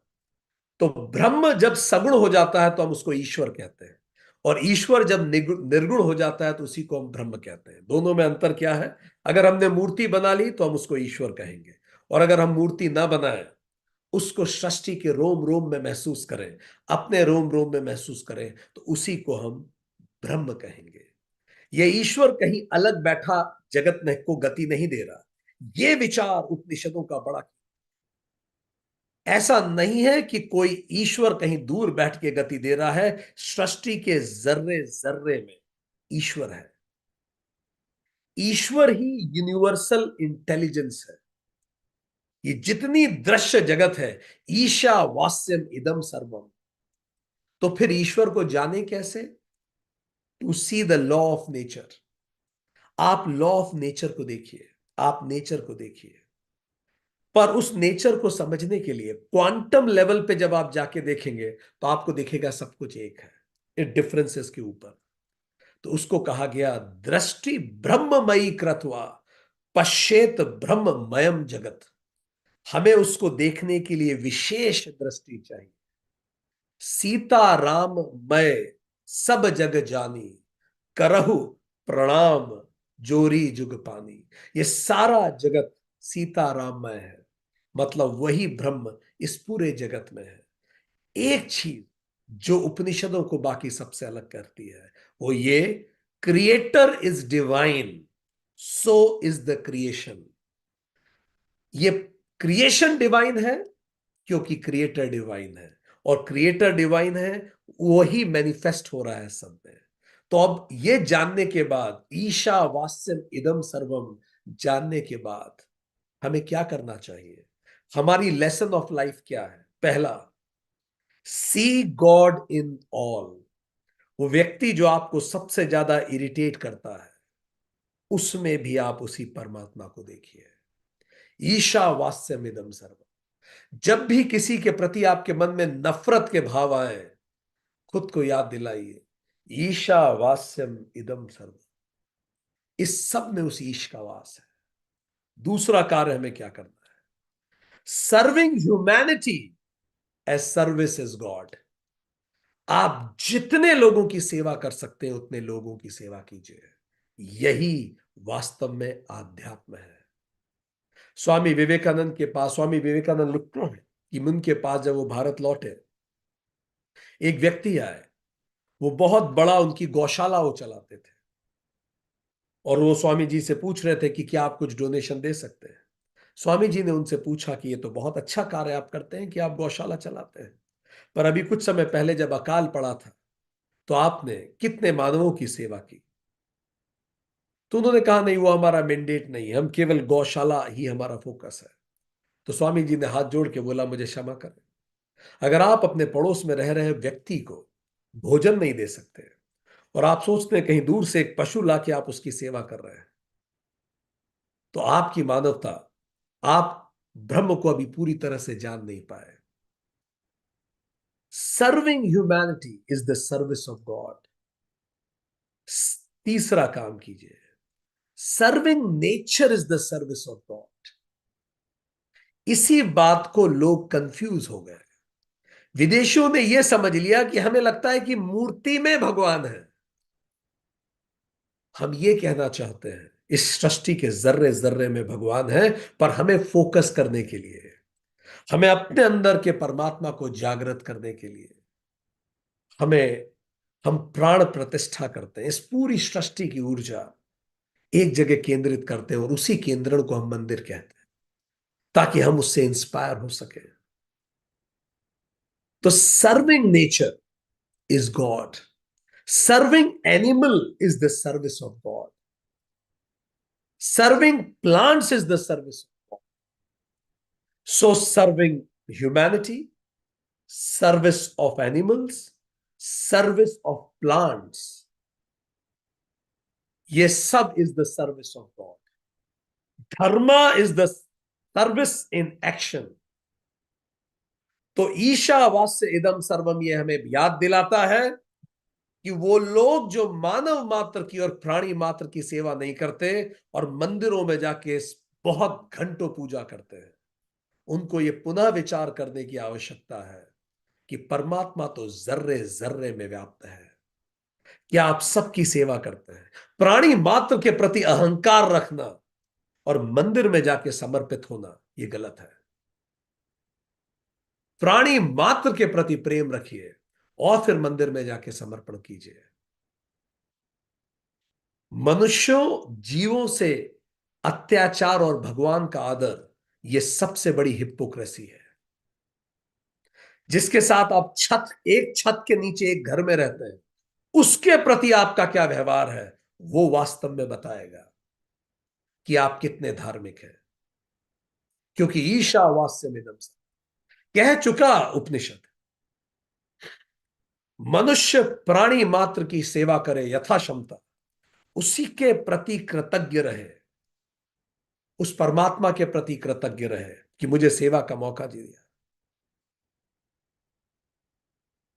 तो ब्रह्म जब सगुण हो जाता है तो हम उसको ईश्वर कहते हैं, और ईश्वर जब निर्गुण हो जाता है तो उसी को हम ब्रह्म कहते हैं। दोनों में अंतर क्या है? अगर हमने मूर्ति बना ली तो हम उसको ईश्वर कहेंगे, और अगर हम मूर्ति ना बनाए, उसको सृष्टि के रोम रोम में महसूस करें, अपने रोम रोम में महसूस करें, तो उसी को हम ब्रह्म कहेंगे। ये ईश्वर कहीं अलग बैठा जगत में को गति नहीं दे रहा। ये विचार उपनिषदों का बड़ा, ऐसा नहीं है कि कोई ईश्वर कहीं दूर बैठ के गति दे रहा है। सृष्टि के जर्रे जर्रे में ईश्वर है। ईश्वर ही यूनिवर्सल इंटेलिजेंस है। ये जितनी दृश्य जगत है, ईशा वास्यम इदम सर्वम। तो फिर ईश्वर को जाने कैसे? To see the law of nature. आप लॉ ऑफ नेचर को देखिए, आप नेचर को देखिए। पर उस नेचर को समझने के लिए क्वांटम लेवल पे जब आप जाके देखेंगे, तो आपको दिखेगा सब कुछ एक है, ये डिफरेंसेस के ऊपर। तो उसको कहा गया दृष्टि ब्रह्ममयी कृत्वा पश्येत ब्रह्ममयम जगत। हमें उसको देखने के लिए विशेष दृष्टि चाहिए। सीता राम मैं सब जग जानी, करहु प्रणाम जोरी जुग पानी। ये सारा जगत सीता राममय है, मतलब वही ब्रह्म इस पूरे जगत में है। एक चीज जो उपनिषदों को बाकी सबसे अलग करती है, वो ये, creator is divine, so is the creation. ये क्रिएशन डिवाइन है क्योंकि क्रिएटर डिवाइन है, और क्रिएटर डिवाइन है, वही मैनिफेस्ट हो रहा है सब में। तो अब ये जानने के बाद, ईशा वास्यम इदम सर्वम जानने के बाद, हमें क्या करना चाहिए? हमारी लेसन ऑफ लाइफ क्या है? पहला, सी गॉड इन ऑल। वो व्यक्ति जो आपको सबसे ज्यादा इरिटेट करता है, उसमें भी आप उसी परमात्मा को देखिए। ईशा वास्यम इदम सर्वम। जब भी किसी के प्रति आपके मन में नफरत के भाव आए, खुद को याद दिलाइए, ईशा वास्यम इदम सर्वम। इस सब में उस ईश का वास है। दूसरा कार्य हमें क्या करना है? Serving humanity as service is God. आप जितने लोगों की सेवा कर सकते हैं उतने लोगों की सेवा कीजिए। यही वास्तव में आध्यात्म है। स्वामी विवेकानंद के पास, स्वामी विवेकानंद लिखते हैं कि उनके पास जब वो भारत लौटे, एक व्यक्ति आए, वो बहुत बड़ा उनकी गौशाला वो चलाते थे, और वो स्वामी जी से पूछ रहे थे कि क्या आप कुछ डोनेशन दे सकते हैं। स्वामी जी ने उनसे पूछा कि ये तो बहुत अच्छा कार्य आप करते हैं कि आप गौशाला चलाते हैं, पर अभी कुछ समय पहले जब अकाल पड़ा था, तो आपने कितने मानवों की सेवा की? तो उन्होंने कहा, नहीं, वो हमारा मैंडेट नहीं है, हम केवल गौशाला ही हमारा फोकस है। तो स्वामी जी ने हाथ जोड़ के बोला, मुझे क्षमा करें, अगर आप अपने पड़ोस में रह रहे व्यक्ति को भोजन नहीं दे सकते, और आप सोचते हैं कहीं दूर से एक पशु लाके आप उसकी सेवा कर रहे हैं, तो आपकी मानवता, आप ब्रह्म को अभी पूरी तरह से जान नहीं पाए। Serving humanity is the service of God. तीसरा काम कीजिए, serving nature is the service of God. इसी बात को लोग कंफ्यूज हो गए। विदेशियों ने यह समझ लिया कि हमें लगता है कि मूर्ति में भगवान है। हम ये कहना चाहते हैं, इस सृष्टि के जर्रे जर्रे में भगवान है, पर हमें फोकस करने के लिए, हमें अपने अंदर के परमात्मा को जागृत करने के लिए, हमें हम प्राण प्रतिष्ठा करते हैं इस पूरी सृष्टि की ऊर्जा एक जगह केंद्रित करते हैं और उसी केंद्रण को हम मंदिर कहते हैं, ताकि हम उससे इंस्पायर हो सके। तो serving nature is god, serving animal is the service of god, serving plants is the service of god. So serving humanity, service of animals, service of plants, ये सब is the service of god. Dharma is the service in action. तो ईशावास्य इदम सर्वम ये हमें याद दिलाता है कि वो लोग जो मानव मात्र की और प्राणी मात्र की सेवा नहीं करते और मंदिरों में जाके बहुत घंटों पूजा करते हैं, उनको ये पुनः विचार करने की आवश्यकता है कि परमात्मा तो जर्रे जर्रे में व्याप्त है। क्या आप सबकी सेवा करते हैं? प्राणी मात्र के प्रति अहंकार रखना और मंदिर में जाके समर्पित होना, यह गलत है। प्राणी मात्र के प्रति प्रेम रखिए और फिर मंदिर में जाके समर्पण कीजिए। मनुष्यों जीवों से अत्याचार और भगवान का आदर, यह सबसे बड़ी हिपोक्रेसी है। जिसके साथ आप एक छत के नीचे एक घर में रहते हैं, उसके प्रति आपका क्या व्यवहार है, वो वास्तव में बताएगा कि आप कितने धार्मिक हैं। क्योंकि ईशावास्यमिदं कह चुका उपनिषद, मनुष्य प्राणी मात्र की सेवा करे यथा क्षमता, उसी के प्रति कृतज्ञ रहे, उस परमात्मा के प्रति कृतज्ञ रहे कि मुझे सेवा का मौका दिया।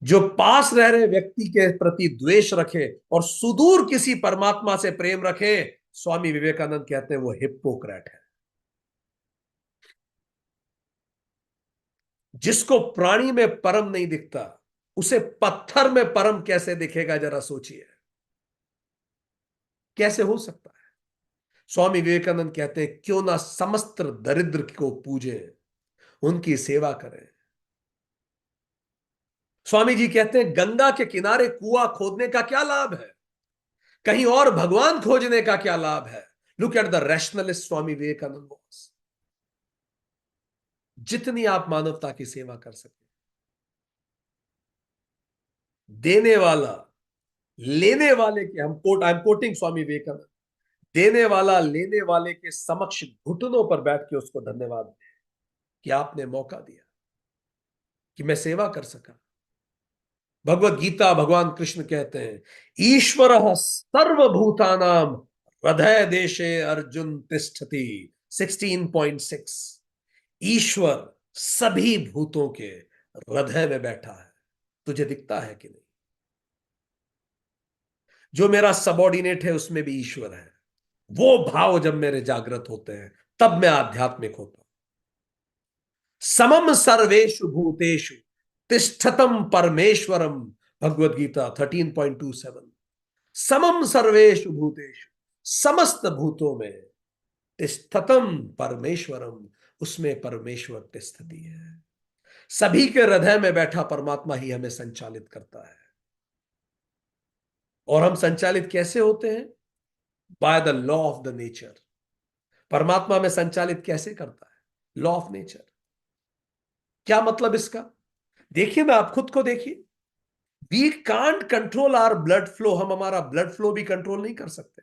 जो पास रह रहे व्यक्ति के प्रति द्वेष रखे और सुदूर किसी परमात्मा से प्रेम रखे, स्वामी विवेकानंद कहते हैं वो हिप्पोक्रेट है। जिसको प्राणी में परम नहीं दिखता, उसे पत्थर में परम कैसे दिखेगा, जरा सोचिए, कैसे हो सकता है? स्वामी विवेकानंद कहते हैं क्यों ना समस्त दरिद्र को पूजे, उनकी सेवा करें। स्वामी जी कहते हैं गंगा के किनारे कुआं खोदने का क्या लाभ है, कहीं और भगवान खोजने का क्या लाभ है। Look at the rationalist Swami Vivekananda was. जितनी आप मानवता की सेवा कर सके, देने वाला लेने वाले के, I am quoting Swami Vivekananda, देने वाला लेने वाले के समक्ष घुटनों पर बैठ के उसको धन्यवाद दे कि आपने मौका दिया कि मैं सेवा कर सका। भगवत गीता भगवान कृष्ण कहते हैं ईश्वर सर्वभूतानाम हृदय देशे अर्जुन तिष्ठति। 16.6, ईश्वर सभी भूतों के हृदय में बैठा है। तुझे दिखता है कि नहीं? जो मेरा सबॉर्डिनेट है उसमें भी ईश्वर है। वो भाव जब मेरे जागृत होते हैं, तब मैं आध्यात्मिक होता हूं। समम सर्वेषु भूतेषु तिष्ठतम परमेश्वरम, भगवद गीता 13.27। समम सर्वेषु भूतेषु, समस्त भूतों में तिष्ठतम परमेश्वरम, उसमें परमेश्वर तिष्ठति है। सभी के हृदय में बैठा परमात्मा ही हमें संचालित करता है। और हम संचालित कैसे होते हैं? By the law of the nature. परमात्मा में संचालित कैसे करता है? Law of nature. क्या मतलब इसका? देखिए ना, आप खुद को देखिए। We can't control our blood flow. हम हमारा ब्लड फ्लो भी कंट्रोल नहीं कर सकते।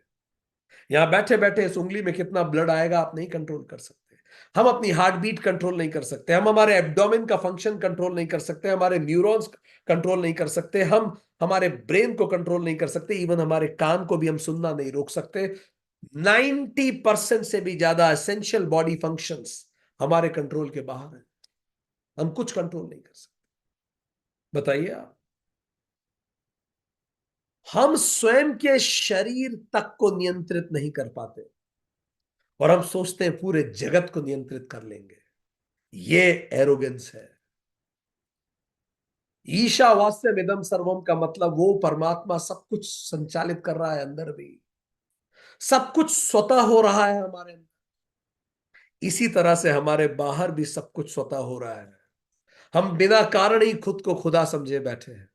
यहां बैठे बैठे इस उंगली में कितना ब्लड आएगा आप नहीं कंट्रोल कर सकते। हम अपनी हार्ट बीट कंट्रोल नहीं कर सकते। हम हमारे एब्डोमेन का फंक्शन कंट्रोल नहीं कर सकते। हमारे न्यूरॉन्स कंट्रोल नहीं कर सकते। हम हमारे ब्रेन को कंट्रोल नहीं कर सकते। इवन हमारे कान को भी हम सुनना नहीं रोक सकते। 90% से भी ज्यादा एसेंशियल बॉडी फंक्शंस हमारे कंट्रोल के बाहर है। हम कुछ कंट्रोल नहीं कर सकते। बताइए आप। हम स्वयं के शरीर तक को नियंत्रित नहीं कर पाते और हम सोचते हैं पूरे जगत को नियंत्रित कर लेंगे। ये एरोगेंस है। ईशावास्यमिदं सर्वम का मतलब वो परमात्मा सब कुछ संचालित कर रहा है, अंदर भी सब कुछ स्वतः हो रहा है हमारे अंदर। इसी तरह से हमारे बाहर भी सब कुछ स्वतः हो रहा है। हम बिना कारण ही खुद को खुदा समझे बैठे हैं।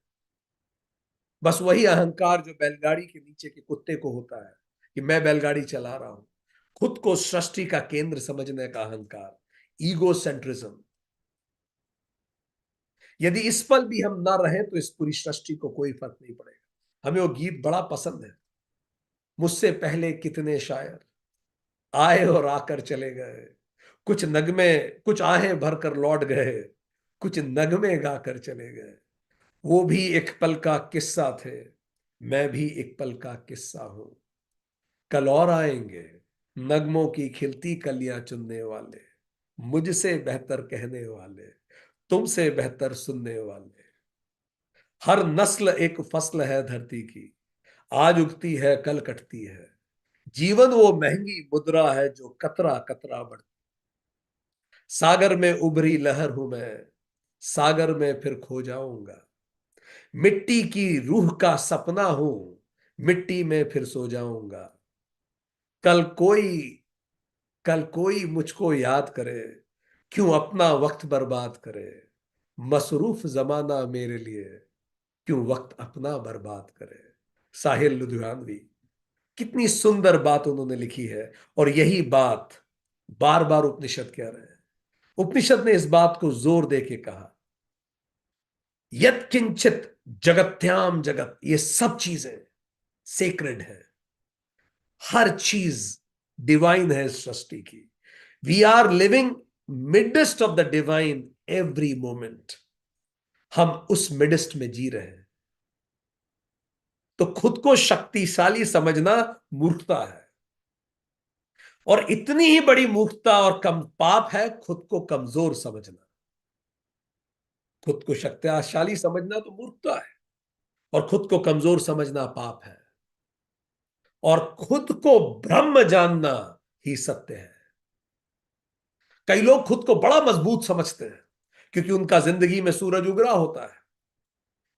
बस वही अहंकार जो बैलगाड़ी के नीचे के कुत्ते को होता है कि मैं बैलगाड़ी चला रहा हूं। खुद को सृष्टि का केंद्र समझने का अहंकार, ईगो सेंट्रिज्म। यदि इस पल भी हम ना रहे तो इस पूरी सृष्टि को कोई फर्क नहीं पड़ेगा। हमें वो गीत बड़ा पसंद है, मुझसे पहले कितने शायर आए और आकर चले गए, कुछ नगमे कुछ आहें भरकर लौट गए, कुछ नगमे गाकर चले गए। वो भी एक पल का किस्सा थे, मैं भी एक पल का किस्सा हूं। कल और आएंगे नगमों की खिलती कलियां चुनने वाले, मुझसे बेहतर कहने वाले, तुमसे बेहतर सुनने वाले। हर नस्ल एक फसल है धरती की, आज उगती है कल कटती है। जीवन वो महंगी मुद्रा है जो कतरा कतरा बढ़ती। सागर में उभरी लहर हूं मैं, सागर में फिर खो जाऊंगा। मिट्टी की रूह का सपना हूं, मिट्टी में फिर सो जाऊंगा। कल कोई कल कोई मुझको याद करे, क्यों अपना वक्त बर्बाद करे। मसरूफ जमाना मेरे लिए, क्यों वक्त अपना बर्बाद करे। साहिल लुधियानवी। कितनी सुंदर बात उन्होंने लिखी है, और यही बात बार बार उपनिषद कह रहे हैं। उपनिषद ने इस बात को जोर दे के कहा, यत किंचित जगत्याम जगत, ये सब चीजें सेक्रेड है। हर चीज डिवाइन है इस सृष्टि की। We are living midst of the divine every moment. हम उस मिडेस्ट में जी रहे हैं। तो खुद को शक्तिशाली समझना मूर्खता है, और इतनी ही बड़ी मूर्खता और कम पाप है खुद को कमजोर समझना। खुद को शक्तिशाली समझना तो मूर्खता है, और खुद को कमजोर समझना पाप है, और खुद को ब्रह्म जानना ही सत्य है। कई लोग खुद को बड़ा मजबूत समझते हैं क्योंकि उनका जिंदगी में सूरज उग रहा होता है।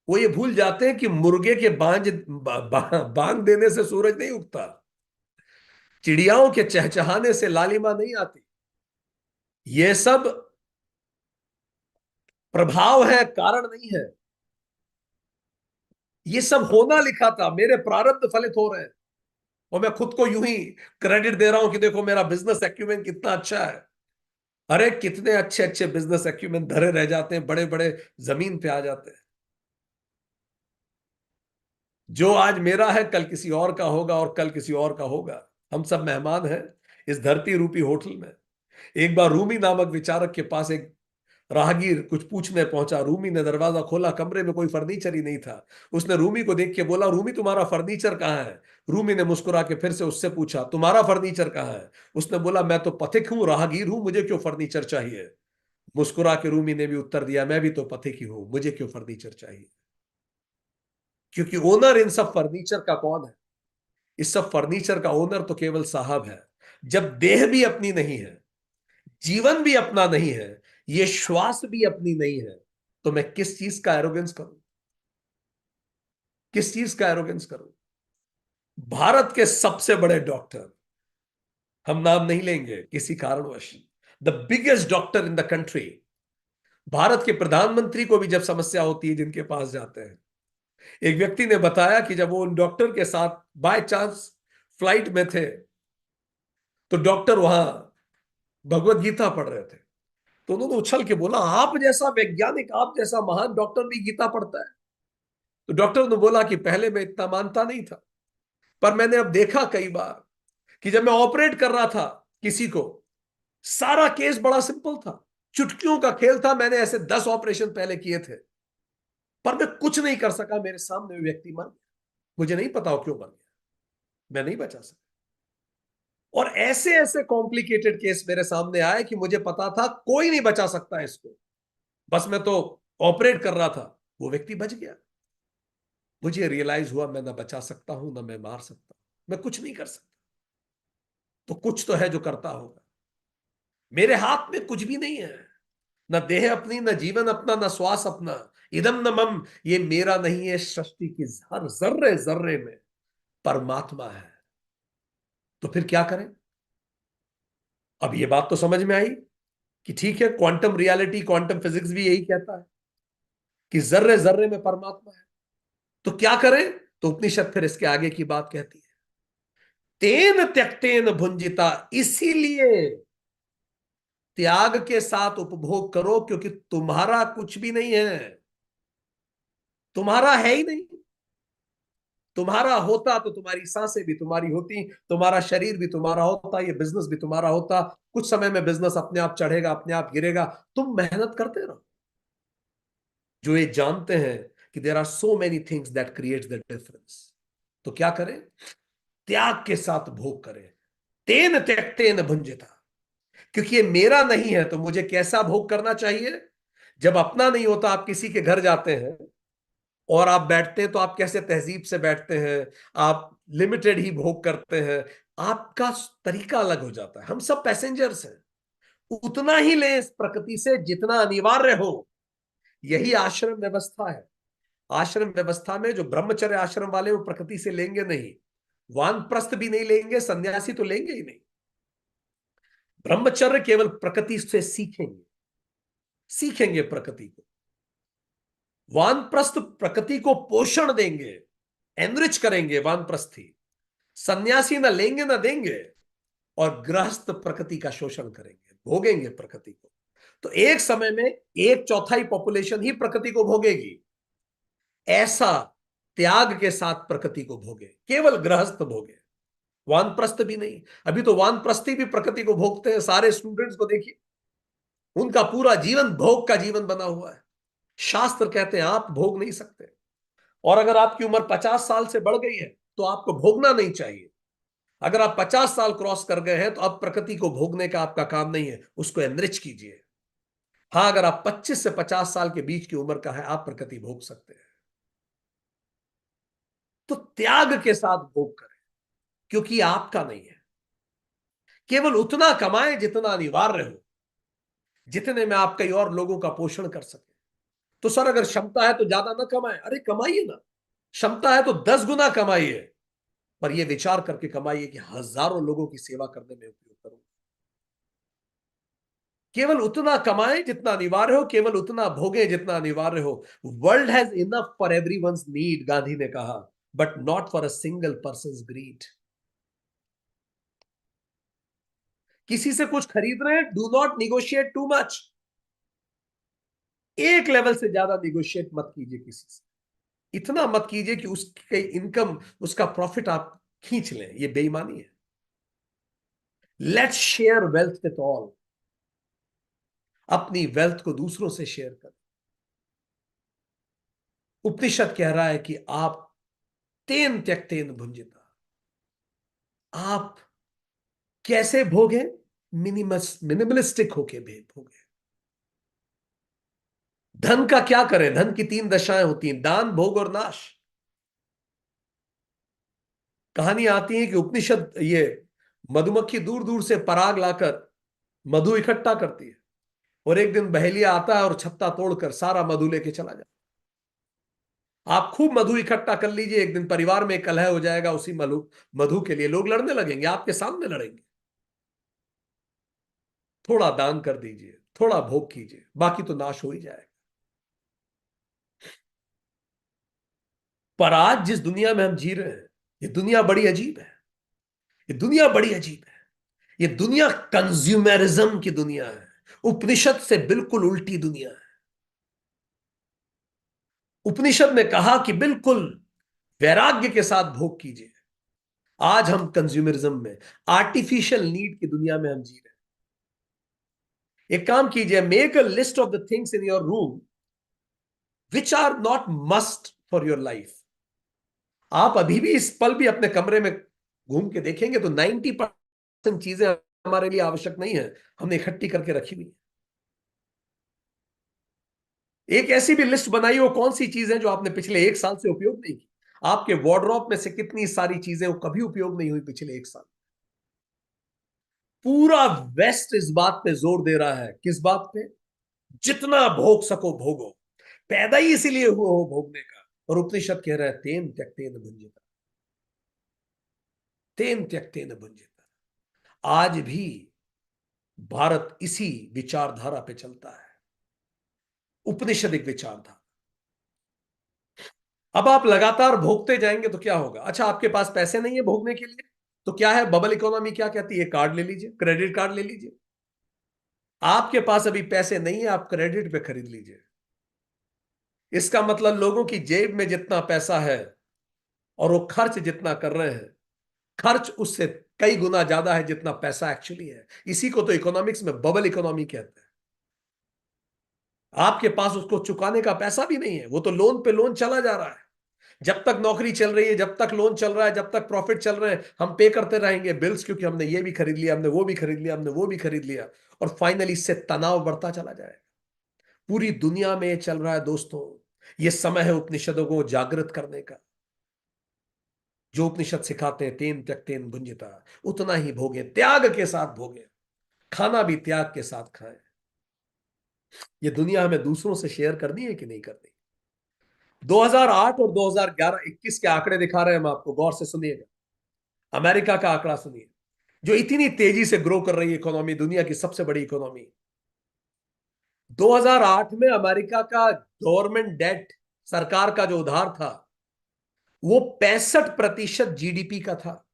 वो ये भूल जाते हैं कि मुर्गे के बांग देने से सूरज नहीं उगता, चिड़ियाओं के चहचहाने से लालिमा नहीं आती। ये सब प्रभाव है, कारण नहीं है। ये सब होना लिखा था, मेरे प्रारब्ध फलित हो रहे हैं, और मैं खुद को यूं ही क्रेडिट दे रहा हूं कि देखो मेरा बिजनेस एक्यूमेंट कितना अच्छा है। अरे कितने अच्छे अच्छे बिजनेस एक्यूमेंट धरे रह जाते हैं, बड़े बड़े जमीन पे आ जाते हैं। जो आज मेरा है कल किसी और का होगा, और कल किसी और का होगा। हम सब मेहमान हैं इस धरती रूपी होटल में। एक बार रूमी नामक विचारक के पास एक राहगीर कुछ पूछने पहुंचा। रूमी ने दरवाजा खोला, कमरे में कोई फर्नीचर ही नहीं था। उसने रूमी को देख के बोला, रूमी तुम्हारा फर्नीचर कहाँ है। रूमी ने मुस्कुरा के फिर से उससे पूछा, तुम्हारा फर्नीचर कहाँ है। उसने बोला, मैं तो पथिक हूं, राहगीर हूं, मुझे क्यों फर्नीचर चाहिए। मुस्कुरा के रूमी ने भी उत्तर दिया, मैं भी तो पथिक ही हूं, मुझे क्यों फर्नीचर चाहिए। क्योंकि ओनर इन सब फर्नीचर का कौन है। इस सब फर्नीचर का ओनर तो केवल साहब है। जब देह भी अपनी नहीं है, जीवन भी अपना नहीं है, ये श्वास भी अपनी नहीं है, तो मैं किस चीज का एरोगेंस करूं। किस चीज का एरोगेंस करूं। भारत के सबसे बड़े डॉक्टर, हम नाम नहीं लेंगे किसी कारणवश, the biggest doctor in the country, Bharat के प्रधानमंत्री को भी जब समस्या होती है जिनके पास जाते हैं। एक व्यक्ति ने बताया कि जब वो उन डॉक्टर के साथ बाय चांस फ्लाइट में थे, तो डॉक्टर वहां भगवत गीता पढ़ रहे थे। तो उन्होंने उछल के बोला, आप जैसा वैज्ञानिक, आप जैसा महान डॉक्टर भी गीता पढ़ता है। तो डॉक्टर ने बोला कि पहले मैं इतना मानता नहीं था, पर मैंने अब देखा कई बार कि जब मैं ऑपरेट कर रहा था किसी को, सारा केस बड़ा सिंपल था, चुटकियों का खेल था। मैंने ऐसे 10 ऑपरेशन पहले किए थे, पर मैं कुछ नहीं कर सका। मेरे सामने व्यक्ति मर गया, मुझे नहीं पता क्यों मर गया, मैं नहीं बचा सका। और ऐसे ऐसे कॉम्प्लिकेटेड केस मेरे सामने आए कि मुझे पता था कोई नहीं बचा सकता इसको, बस मैं तो ऑपरेट कर रहा था, वो व्यक्ति बच गया। मुझे रियलाइज हुआ मैं ना बचा सकता हूं, ना मैं मार सकता हूं, मैं कुछ नहीं कर सकता। तो कुछ तो है जो करता होगा। मेरे हाथ में कुछ भी नहीं है, ना देह अपनी, ना जीवन अपना, ना श्वास अपना। इदम न मम, ये मेरा नहीं है। सृष्टि की हर जर्रे जर्रे में परमात्मा है। तो फिर क्या करें। अब ये बात तो समझ में आई कि ठीक है, क्वांटम रियलिटी, क्वांटम फिजिक्स भी यही कहता है कि जर्रे जर्रे में परमात्मा है। तो क्या करें। तो उपनिषद फिर इसके आगे की बात कहती है, तेन त्यक्तेन भुंजिता, इसीलिए त्याग के साथ उपभोग करो, क्योंकि तुम्हारा कुछ भी नहीं है, तुम्हारा है ही नहीं। तुम्हारा होता तो तुम्हारी सांसें भी तुम्हारी होती, तुम्हारा शरीर भी तुम्हारा होता, ये बिजनेस भी तुम्हारा होता। कुछ समय में बिजनेस अपने आप चढ़ेगा, अपने आप गिरेगा, तुम मेहनत करते रहो। जो ये जानते हैं कि there are so many things that creates the difference, तो क्या करें? त्याग के साथ भोग करें। तेन त्यक्तेन भुंजिता, क्योंकि ये मेरा नहीं है तो मुझे कैसा भोग करना चाहिए? जब अपना नहीं होता, आप किसी के घर जाते हैं और आप बैठते हैं तो आप कैसे तहजीब से बैठते हैं, आप लिमिटेड ही भोग करते हैं, आपका तरीका अलग हो जाता है। हम सब पैसेंजर्स हैं। उतना ही लें इस प्रकृति से जितना अनिवार्य हो। यही आश्रम व्यवस्था है। आश्रम व्यवस्था में जो ब्रह्मचर्य आश्रम वाले, वो प्रकृति से लेंगे नहीं, वानप्रस्थ भी नहीं लेंगे, सन्यासी तो लेंगे ही नहीं। ब्रह्मचर्य केवल प्रकृति से सीखेंगे, सीखेंगे प्रकृति को। वानप्रस्थ प्रकृति को पोषण देंगे, एनरिच करेंगे वानप्रस्थी। सन्यासी ना लेंगे ना देंगे, और गृहस्थ प्रकृति का शोषण करेंगे, भोगेंगे प्रकृति को। तो एक समय में एक चौथाई पॉपुलेशन ही प्रकृति को भोगेगी। ऐसा त्याग के साथ प्रकृति को भोगे, केवल गृहस्थ भोगे, वानप्रस्थ भी नहीं। अभी तो वानप्रस्थी भी प्रकृति को भोगते हैं। सारे स्टूडेंट्स को देखिए, उनका पूरा जीवन भोग का जीवन बना हुआ है। शास्त्र कहते हैं आप भोग नहीं सकते। और अगर आपकी उम्र 50 साल से बढ़ गई है तो आपको भोगना नहीं चाहिए। अगर आप 50 साल क्रॉस कर गए हैं तो अब प्रकृति को भोगने का आपका काम नहीं है, उसको एनरिच कीजिए। हाँ, अगर आप 25 से 50 साल के बीच की उम्र का है, आप प्रकृति भोग सकते हैं। तो त्याग के साथ भोग करें, क्योंकि आपका नहीं है। केवल उतना कमाएं जितना अनिवार्य हो, जितने में आप कई और लोगों का पोषण कर सके। तो सर, अगर क्षमता है तो ज्यादा ना कमाएं, अरे कमाइए ना। क्षमता है तो 10 गुना कमाइए, पर यह विचार करके कमाइए कि हजारों लोगों की सेवा करने में उपयोग करूं। केवल उतना कमाएं जितना अनिवार्य हो, केवल उतना भोगे जितना अनिवार्य हो। World has enough for everyone's need, Gandhi ने कहा, but not for a single person greed. किसी से कुछ खरीद रहे हैं, do not negotiate too much. एक लेवल से ज्यादा निगोशिएट मत कीजिए किसी से। इतना मत कीजिए कि उसकी इनकम, उसका प्रॉफिट आप खींच लें, ये बेईमानी है। Let's share wealth with all. अपनी वेल्थ को दूसरों से शेयर कर। उपनिषद कह रहा है कि आप तेन त्यक्तेन भुंजिता, आप कैसे भोगे? मिनिमलिस्टिक होके भोगे। धन का क्या करें? धन की 3 दशाएं होती हैं, दान, भोग और नाश। कहानी आती है कि उपनिषद, ये मधुमक्खी दूर दूर से पराग लाकर मधु इकट्ठा करती है, और एक दिन बहेलिया आता है और छत्ता तोड़कर सारा मधु लेके चला जाता है। आप खूब मधु इकट्ठा कर लीजिए, एक दिन परिवार में कलह हो जाएगा उसी मधु मधु के लिए, लोग लड़ने लगेंगे, आपके सामने लड़ेंगे। थोड़ा दान कर दीजिए, थोड़ा भोग कीजिए, बाकी तो नाश हो ही जाएगा। पर आज जिस दुनिया में हम जी रहे हैं, ये दुनिया बड़ी अजीब है। ये दुनिया बड़ी अजीब है। ये दुनिया कंज्यूमरिज्म की दुनिया है। उपनिषद से बिल्कुल उल्टी दुनिया है। उपनिषद ने कहा कि बिल्कुल वैराग्य के साथ भोग कीजिए। आज हम कंज्यूमरिज्म में, आर्टिफिशियल नीड की दुनिया में हम जी रहे हैं। एक काम कीजिए, make a list of the things in your room which are not must for your life. आप अभी भी इस पल भी अपने कमरे में घूम के देखेंगे तो 90% चीजें हमारे लिए आवश्यक नहीं है, हमने इकट्ठी करके रखी हुई है। एक ऐसी भी लिस्ट बनाई हो, कौन सी चीजें जो आपने पिछले 1 साल से उपयोग नहीं की। आपके वार्डरोब में से कितनी सारी चीजें वो कभी उपयोग नहीं हुई पिछले 1 साल। पूरा वेस्ट इस बात पे जोर दे रहा है, किस बात पे? जितना भोग सको भोगो। पैदा ही इसीलिए हुआ हो भोगने का। और उपनिषद कह रहा है तेन त्यक्तेन भुंजिता, तेन त्यक्तेन भुंजिता। आज भी भारत इसी विचारधारा पे चलता है, उपनिषदिक विचारधारा। अब आप लगातार भोगते जाएंगे तो क्या होगा? अच्छा, आपके पास पैसे नहीं है भोगने के लिए, तो क्या है बबल इकोनॉमी, क्या कहती है? कार्ड ले लीजिए, क्रेडिट कार्ड ले लीजिए। आपके पास अभी पैसे नहीं है, आप क्रेडिट पे खरीद लीजिए। इसका मतलब लोगों की जेब में जितना पैसा है और वो खर्च जितना कर रहे हैं, खर्च उससे कई गुना ज्यादा है जितना पैसा एक्चुअली है। इसी को तो इकोनॉमिक्स में बबल इकोनॉमी कहते हैं। आपके पास उसको चुकाने का पैसा भी नहीं है, वो तो लोन पे लोन चला जा रहा है। जब तक नौकरी चल रही है, जब तक लोन चल रहा है, जब तक प्रॉफिट चल रहे हैं, हम पे करते रहेंगे बिल्स, क्योंकि हमने ये भी खरीद लिया, हमने वो भी खरीद लिया, हमने वो भी खरीद लिया। और फाइनली इससे तनाव बढ़ता चला जाएगा। पूरी दुनिया में ये चल रहा है दोस्तों। ये समय है उपनिषदों को जागृत करने का। जो उपनिषद सिखाते हैं, तेन त्यक्तेन भुंजिता, उतना ही भोगे, त्याग के साथ भोगे। खाना भी त्याग के साथ खाएं। ये दुनिया हमें दूसरों से शेयर करनी है कि नहीं करनी? 2008 और 2011-21 के आंकड़े दिखा रहे हैं हम आपको, गौर से सुनिएगा। अमेरिका का आंकड़ा सुनिए, जो इतनी तेजी से ग्रो कर रही है इकोनॉमी, दुनिया की सबसे बड़ी इकोनॉमी। 2008 में अमेरिका का गवर्नमेंट डेट, सरकार का जो उधार था, वो 65% जीडीपी का था।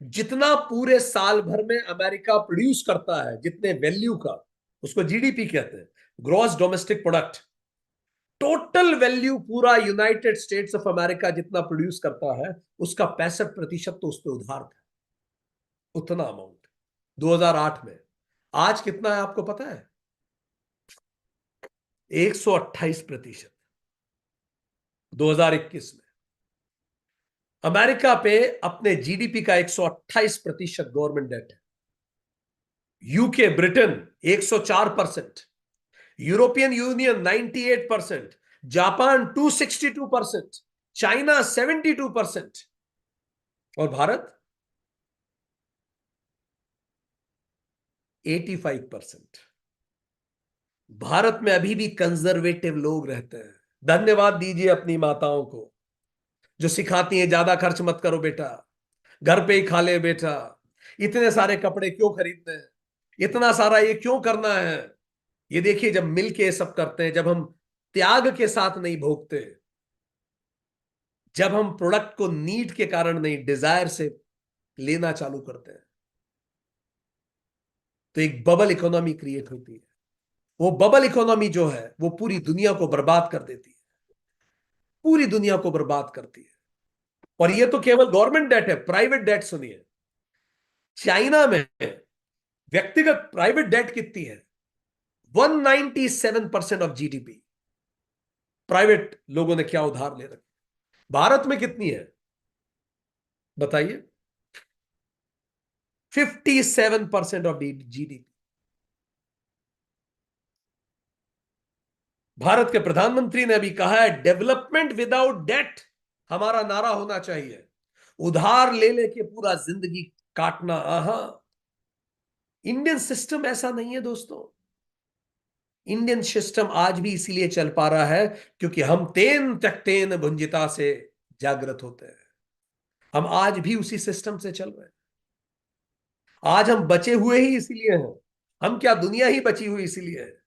जितना पूरे साल भर में अमेरिका प्रोड्यूस करता है, जितने वैल्यू का, उसको जीडीपी कहते हैं, gross domestic product. Total value पूरा यूनाइटेड स्टेट्स ऑफ अमेरिका जितना प्रोड्यूस करता है, उसका 65% तो उस पर उधार था। उतना अमाउंट 2008 में। आज कितना है आपको पता है? 128%। 2021 में अमेरिका पे अपने जीडीपी का 128% गवर्नमेंट डेट है। UK, Britain 104%, European union 98%, Japan 262%, China 72%, और भारत 85%। भारत में अभी भी कंजर्वेटिव लोग रहते हैं। धन्यवाद दीजिए अपनी माताओं को, जो सिखाती हैं ज्यादा खर्च मत करो बेटा, घर पे ही खा ले बेटा, इतने सारे कपड़े क्यों खरीदने हैं, इतना सारा ये क्यों करना है। ये देखिए, जब मिलके ये सब करते हैं, जब हम त्याग के साथ नहीं भोगते, जब हम प्रोडक्ट को नीड के कारण नहीं, डिजायर से लेना चालू करते हैं, तो एक बबल इकोनॉमी क्रिएट होती है। वो बबल इकोनॉमी जो है, वो पूरी दुनिया को बर्बाद कर देती है, पूरी दुनिया को बर्बाद करती है। और ये तो केवल गवर्नमेंट डेट है, प्राइवेट डेट सुनिए। चाइना में व्यक्तिगत प्राइवेट डेट कितनी है? 197% ऑफ जीडीपी प्राइवेट लोगों ने क्या उधार ले रखा। भारत में कितनी है बताइए? 57% ऑफ जीडीपी। भारत के प्रधानमंत्री ने अभी कहा है, डेवलपमेंट विदाउट डेट हमारा नारा होना चाहिए। उधार ले लेके पूरा जिंदगी काटना, आहा। इंडियन सिस्टम ऐसा नहीं है दोस्तों। इंडियन सिस्टम आज भी इसीलिए चल पा रहा है क्योंकि हम तेन त्यक्तेन भुंजिता से जागृत होते हैं। हम आज भी उसी सिस्टम से चल रहे हैं। आज हम बचे हुए ही इसीलिए हैं। हम क्या, दुनिया ही बची हुई इसीलिए है।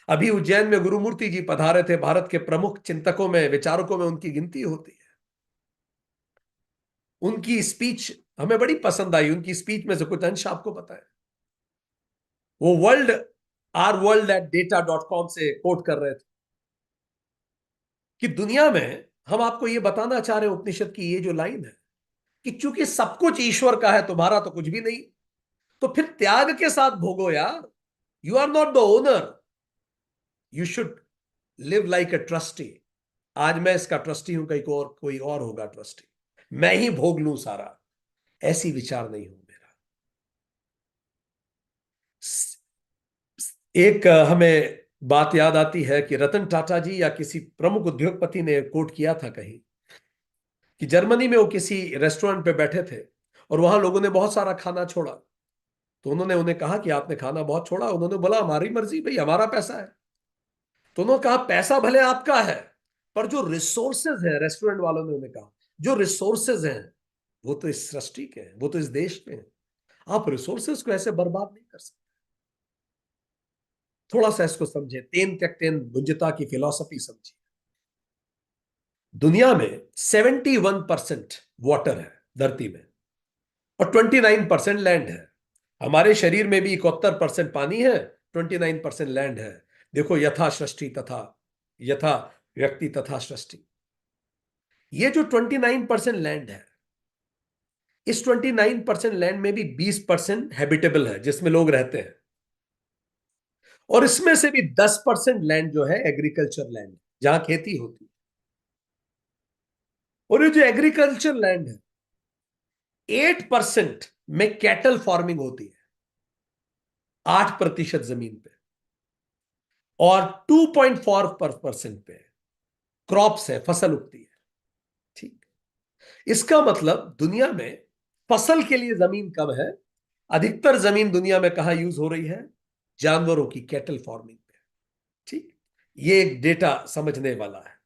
अभी उज्जैन में गुरुमूर्ति जी पधारे थे, भारत के प्रमुख चिंतकों में, विचारकों में उनकी गिनती होती है। उनकी स्पीच हमें बड़ी पसंद आई। उनकी स्पीच में से कुछ अंश आपको पता है? वो world@data.com से कोट कर रहे थे कि दुनिया में, हम आपको ये बताना चाह रहे हैं, उपनिषद की ये जो लाइन है कि चूंकि सब कुछ ईश्वर का है, तुम्हारा तो कुछ भी नहीं, तो फिर त्याग के साथ भोगो यार। You are not the owner, you should live like a trustee. आज मैं इसका ट्रस्टी हूं, कहीं और कोई और होगा ट्रस्टी, मैं ही भोग लूं सारा। ऐसी विचार नहीं हूं मेरा। एक हमें बात याद आती है कि रतन टाटा जी या किसी प्रमुख उद्योगपति ने कोट किया था कहीं, कि जर्मनी में वो किसी रेस्टोरेंट पे बैठे थे और वहां लोगों ने बहुत सारा खाना छोड़ा। तो उन्होंने उन्हें कहा कि आपने खाना बहुत छोड़ा। उन्होंने बोला, हमारी मर्जी भाई, हमारा पैसा है। तो उन्होंने कहा, पैसा भले आपका है, पर जो रिसोर्सेज है, रेस्टोरेंट वालों ने उन्हें कहा, जो रिसोर्सेज हैं वो तो इस सृष्टि के हैं, वो तो इस देश के हैं। आप रिसोर्सेज को ऐसे बर्बाद नहीं कर सकते। थोड़ा सा इसको समझे, तेन त्यक्तेन भुंजिता की फिलॉसफी समझिए। दुनिया में 71% वाटर है धरती में, और 29% लैंड है। हमारे शरीर में भी 71% पानी है, 29% लैंड है। देखो, यथा सृष्टि तथा, यथा व्यक्ति तथा सृष्टि। ये जो 29% लैंड है, इस 29% लैंड में भी 20% हैबिटेबल है, जिसमें लोग रहते हैं। और इसमें से भी 10% लैंड जो है एग्रीकल्चर लैंड, जहां खेती होती है। और ये जो एग्रीकल्चर लैंड है, 8% में कैटल फार्मिंग होती है, 8% जमीन पे। और 2.4% पे क्रॉप्स है, फसल उगती है। ठीक। इसका मतलब दुनिया में फसल के लिए जमीन कम है। अधिकतर जमीन दुनिया में कहां यूज हो रही है? जानवरों की कैटल फार्मिंग पे। ठीक। ये एक डेटा समझने वाला है।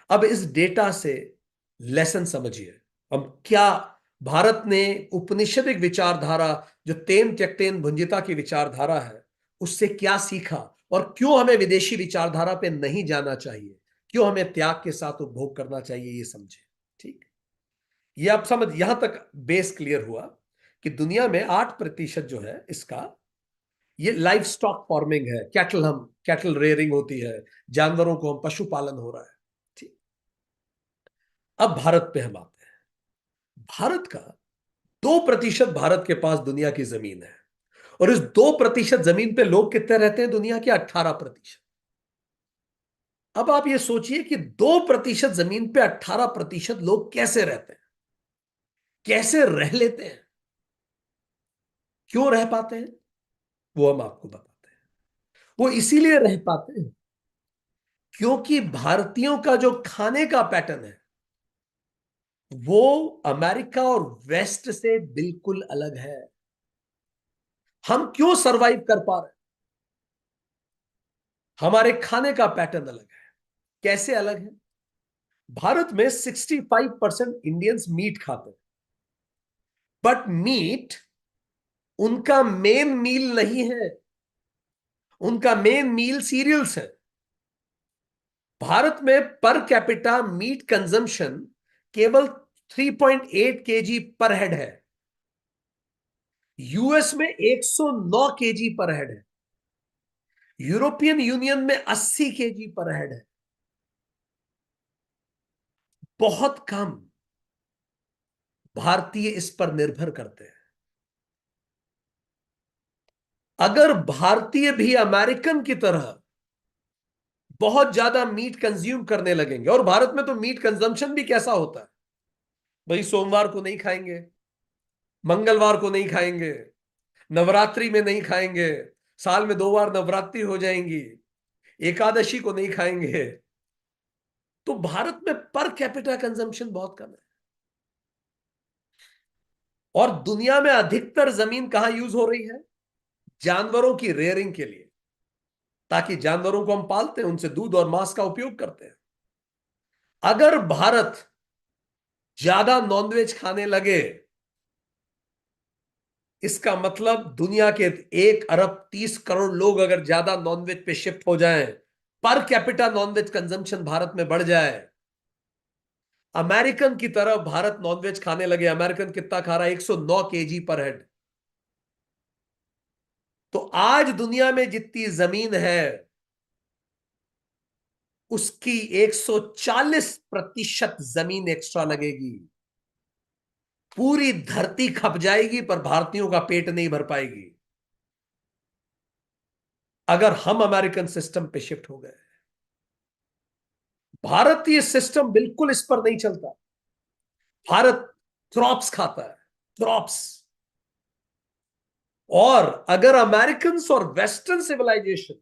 अब इस डेटा से लेसन समझिए। हम क्या, भारत ने उपनिषदिक विचारधारा, जो तेन त्यक्तेन भुंजिता की विचारधारा है, उससे क्या सीखा, और क्यों हमें विदेशी विचारधारा पे नहीं जाना चाहिए, क्यों हमें त्याग के साथ उपभोग करना चाहिए, ये समझे। ठीक। ये आप समझ, यहां तक बेस क्लियर हुआ कि दुनिया में 8% जो है इसका, ये लाइफ स्टॉक फार्मिंग है। कैटल रेयरिंग होती है, जानवरों को हम पशुपालन हो रहा है। ठीक। अब भारत पे हम आते हैं। भारत का 2% भारत के पास दुनिया की जमीन है। और इस 2% जमीन पे लोग कितने रहते हैं? दुनिया के 18%। अब आप ये सोचिए कि 2% जमीन पे 18% लोग कैसे रहते हैं, कैसे रह लेते हैं, क्यों रह पाते हैं? वो हम आपको बताते हैं। वो इसीलिए रह पाते हैं क्योंकि भारतीयों का जो खाने का पैटर्न है, वो अमेरिका और वेस्ट से बिल्कुल अलग है। हम क्यों सरवाइव कर पा रहे हैं? हमारे खाने का पैटर्न अलग है। कैसे अलग है? भारत में 65% इंडियंस मीट खाते हैं। बट मीट उनका मेन मील नहीं है। उनका मेन मील सीरियल्स है। भारत में पर कैपिटा मीट कंजम्पशन केवल 3.8 केजी पर हेड है। यूएस में 109 केजी पर हेड है। यूरोपियन यूनियन में 80 केजी पर हेड है। बहुत कम भारतीय इस पर निर्भर करते हैं। अगर भारतीय भी अमेरिकन की तरह बहुत ज्यादा मीट कंज्यूम करने लगेंगे, और भारत में तो मीट कंजम्पशन भी कैसा होता है भाई, सोमवार को नहीं खाएंगे, मंगलवार को नहीं खाएंगे, नवरात्रि में नहीं खाएंगे, साल में 2 बार नवरात्रि हो जाएंगी, एकादशी को नहीं खाएंगे। तो भारत में पर कैपिटा कंजम्पशन बहुत कम है। और दुनिया में अधिकतर जमीन कहां यूज हो रही है? जानवरों की रेयरिंग के लिए, ताकि जानवरों को हम पालते हैं, उनसे दूध और मांस का उपयोग करते हैं। अगर भारत ज्यादा नॉनवेज खाने लगे, इसका मतलब दुनिया के 1 अरब 30 करोड़ लोग अगर ज्यादा नॉनवेज पे शिफ्ट हो जाएं, per capita nonveg consumption Bharat में बढ़ जाए, अमेरिकन की तरह भारत नॉनवेज खाने लगे। अमेरिकन कितना खा रहा है? 109 केजी पर हेड। तो आज दुनिया में जितनी जमीन है, उसकी 140% जमीन एक्स्ट्रा लगेगी। पूरी धरती खप जाएगी, पर भारतीयों का पेट नहीं भर पाएगी। अगर हम अमेरिकन सिस्टम पे शिफ्ट हो गए, भारतीय सिस्टम बिल्कुल इस पर नहीं चलता। भारत क्रॉप्स खाता है, क्रॉप्स। और अगर अमेरिकन और वेस्टर्न सिविलाइजेशन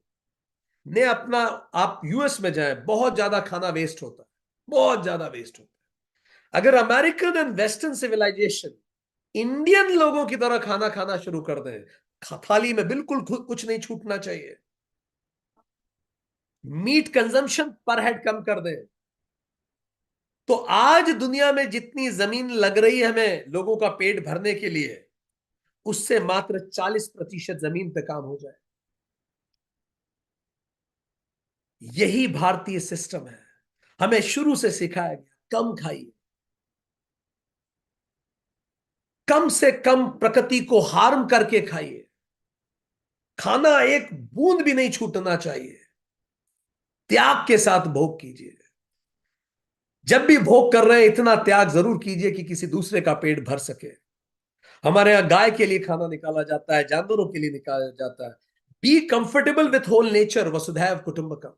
ने अपना, आप यूएस में जाएं, बहुत ज्यादा खाना वेस्ट होता है, बहुत ज्यादा वेस्ट होता है। अगर American and western civilisation Indian लोगों की तरह खाना खाना शुरू कर दें, थाली में बिल्कुल कुछ नहीं छूटना चाहिए, मीट कंजम्पशन पर हेड कम कर दें, तो आज दुनिया में जितनी जमीन लग रही है हमें लोगों का पेट भरने के लिए, उससे मात्र 40% जमीन पे काम हो जाए। यही भारतीय सिस्टम है। हमें शुरू से सिखाया गया, कम खाइए। कम से कम प्रकृति को हार्म करके खाइए। खाना एक बूंद भी नहीं छूटना चाहिए। त्याग के साथ भोग कीजिए। जब भी भोग कर रहे हैं इतना त्याग जरूर कीजिए कि किसी दूसरे का पेट भर सके। हमारे यहां गाय के लिए खाना निकाला जाता है, जानवरों के लिए निकाला जाता है। Be comfortable with whole nature, वसुधैव कुटुंबकम।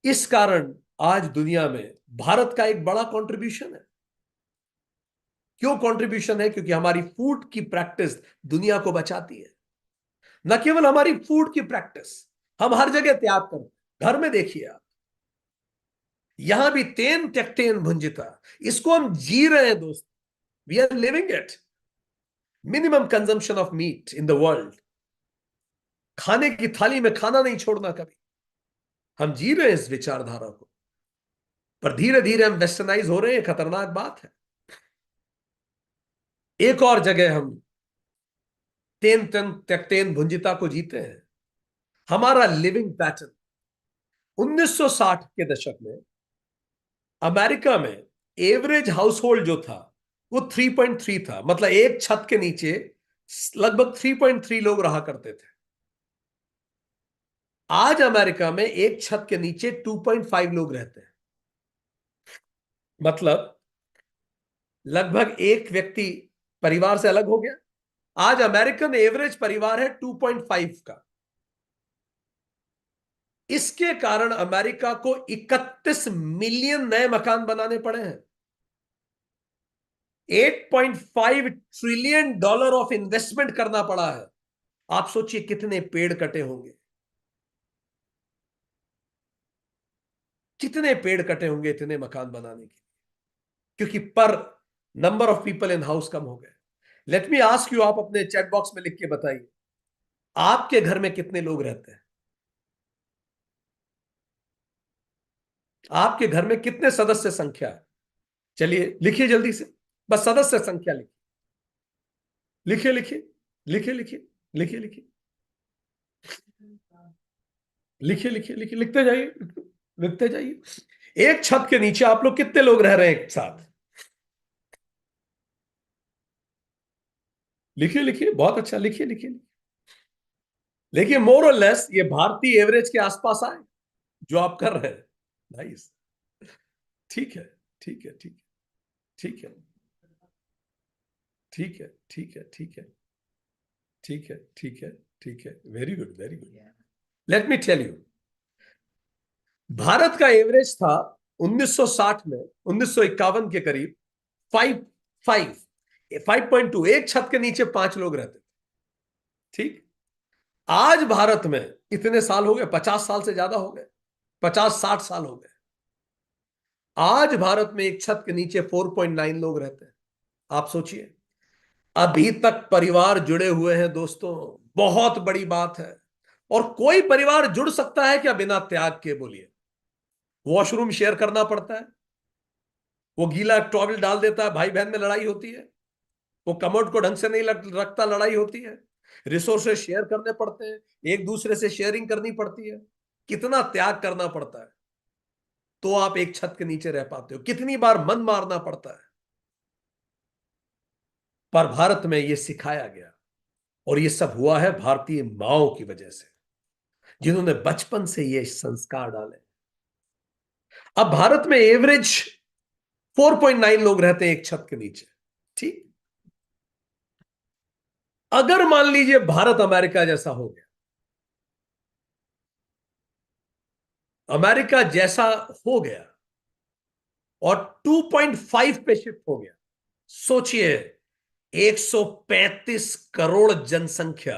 इस कारण आज दुनिया में भारत का एक बड़ा कंट्रीब्यूशन है। क्यों कंट्रीब्यूशन है? क्योंकि हमारी फूड की प्रैक्टिस दुनिया को बचाती है। न केवल हमारी फूड की प्रैक्टिस, हम हर जगह त्याग करते हैं। घर में देखिए आप, यहां भी तेन त्यक्तेन भुंजिता, इसको हम जी रहे हैं दोस्त। We are living it. Minimum consumption of meat in the world. खाने की थाली में खाना नहीं छोड़ना कभी। हम जी रहे हैं इस विचारधारा को, पर धीरे धीरे हम वेस्टर्नाइज हो रहे हैं। खतरनाक बात है। एक और जगह हम तेन तेन त्यक्तेन भुंजिता को जीते हैं। हमारा लिविंग पैटर्न 1960 के दशक में अमेरिका में एवरेज हाउस होल्ड जो था वो 3.3 था। मतलब एक छत के नीचे लगभग 3.3 लोग रहा करते थे। आज अमेरिका में एक छत के नीचे 2.5 लोग रहते हैं। मतलब लगभग एक व्यक्ति परिवार से अलग हो गया। आज अमेरिकन एवरेज परिवार है 2.5 का। इसके कारण अमेरिका को 31 मिलियन नए मकान बनाने पड़े हैं। 8.5 ट्रिलियन डॉलर ऑफ इन्वेस्टमेंट करना पड़ा है। आप सोचिए कितने पेड़ कटे होंगे, कितने पेड़ कटे होंगे इतने मकान बनाने के। क्योंकि पर number of people in house कम हो गए। लेट मी आस्क यू, आप अपने चैट बॉक्स में लिख के बताइए, आपके घर में कितने लोग रहते हैं? आपके घर में कितने सदस्य संख्या है? चलिए लिखिए जल्दी से। बस सदस्य संख्या लिखिए लिखिए लिखिए लिखिए लिखिए लिखिए लिखिए लिखिए लिखिए, लिखते जाइए, लिखते जाइए। एक छत के नीचे आप लोग कितने लोग रह रहे हैं एक साथ? लिखिए लिखिए, बहुत अच्छा, लिखिए लिखिए लिखिए। मोर और लेस ये भारतीय एवरेज के आसपास आए जो आप कर रहे हैं। नाइस। ठीक है, ठीक है, ठीक है, ठीक है, ठीक है, ठीक है, ठीक है, ठीक है, ठीक है, ठीक है। Very good, very good. Let me tell you, Bharat का एवरेज था 1960 में, 1951 के करीब 5 5.2, एक छत के नीचे 5 लोग रहते थे। ठीक। आज भारत में इतने साल हो गए, 50 साल से ज्यादा हो गए, 50-60 साल हो गए। आज भारत में एक छत के नीचे 4.9 लोग रहते हैं। आप सोचिए, अभी तक परिवार जुड़े हुए हैं दोस्तों। बहुत बड़ी बात है। और कोई परिवार जुड़ सकता है क्या बिना त्याग के? बोलिए। वॉशरूम शेयर करना पड़ता है, वो गीला टॉवल डाल देता है, भाई बहन में लड़ाई होती है। वो कमोड को ढंग से नहीं रखता, लड़ाई होती है। रिसोर्सेज शेयर करने पड़ते हैं, एक दूसरे से शेयरिंग करनी पड़ती है। कितना त्याग करना पड़ता है तो आप एक छत के नीचे रह पाते हो। कितनी बार मन मारना पड़ता है। पर भारत में यह सिखाया गया, और यह सब हुआ है भारतीय माओ की वजह से, जिन्होंने बचपन से ये संस्कार डाले। अब भारत में एवरेज 4.9 लोग रहते हैं एक छत के नीचे। ठीक। अगर मान लीजिए भारत अमेरिका जैसा हो गया, अमेरिका जैसा हो गया और 2.5 पे शिफ्ट हो गया, सोचिए 135 करोड़ जनसंख्या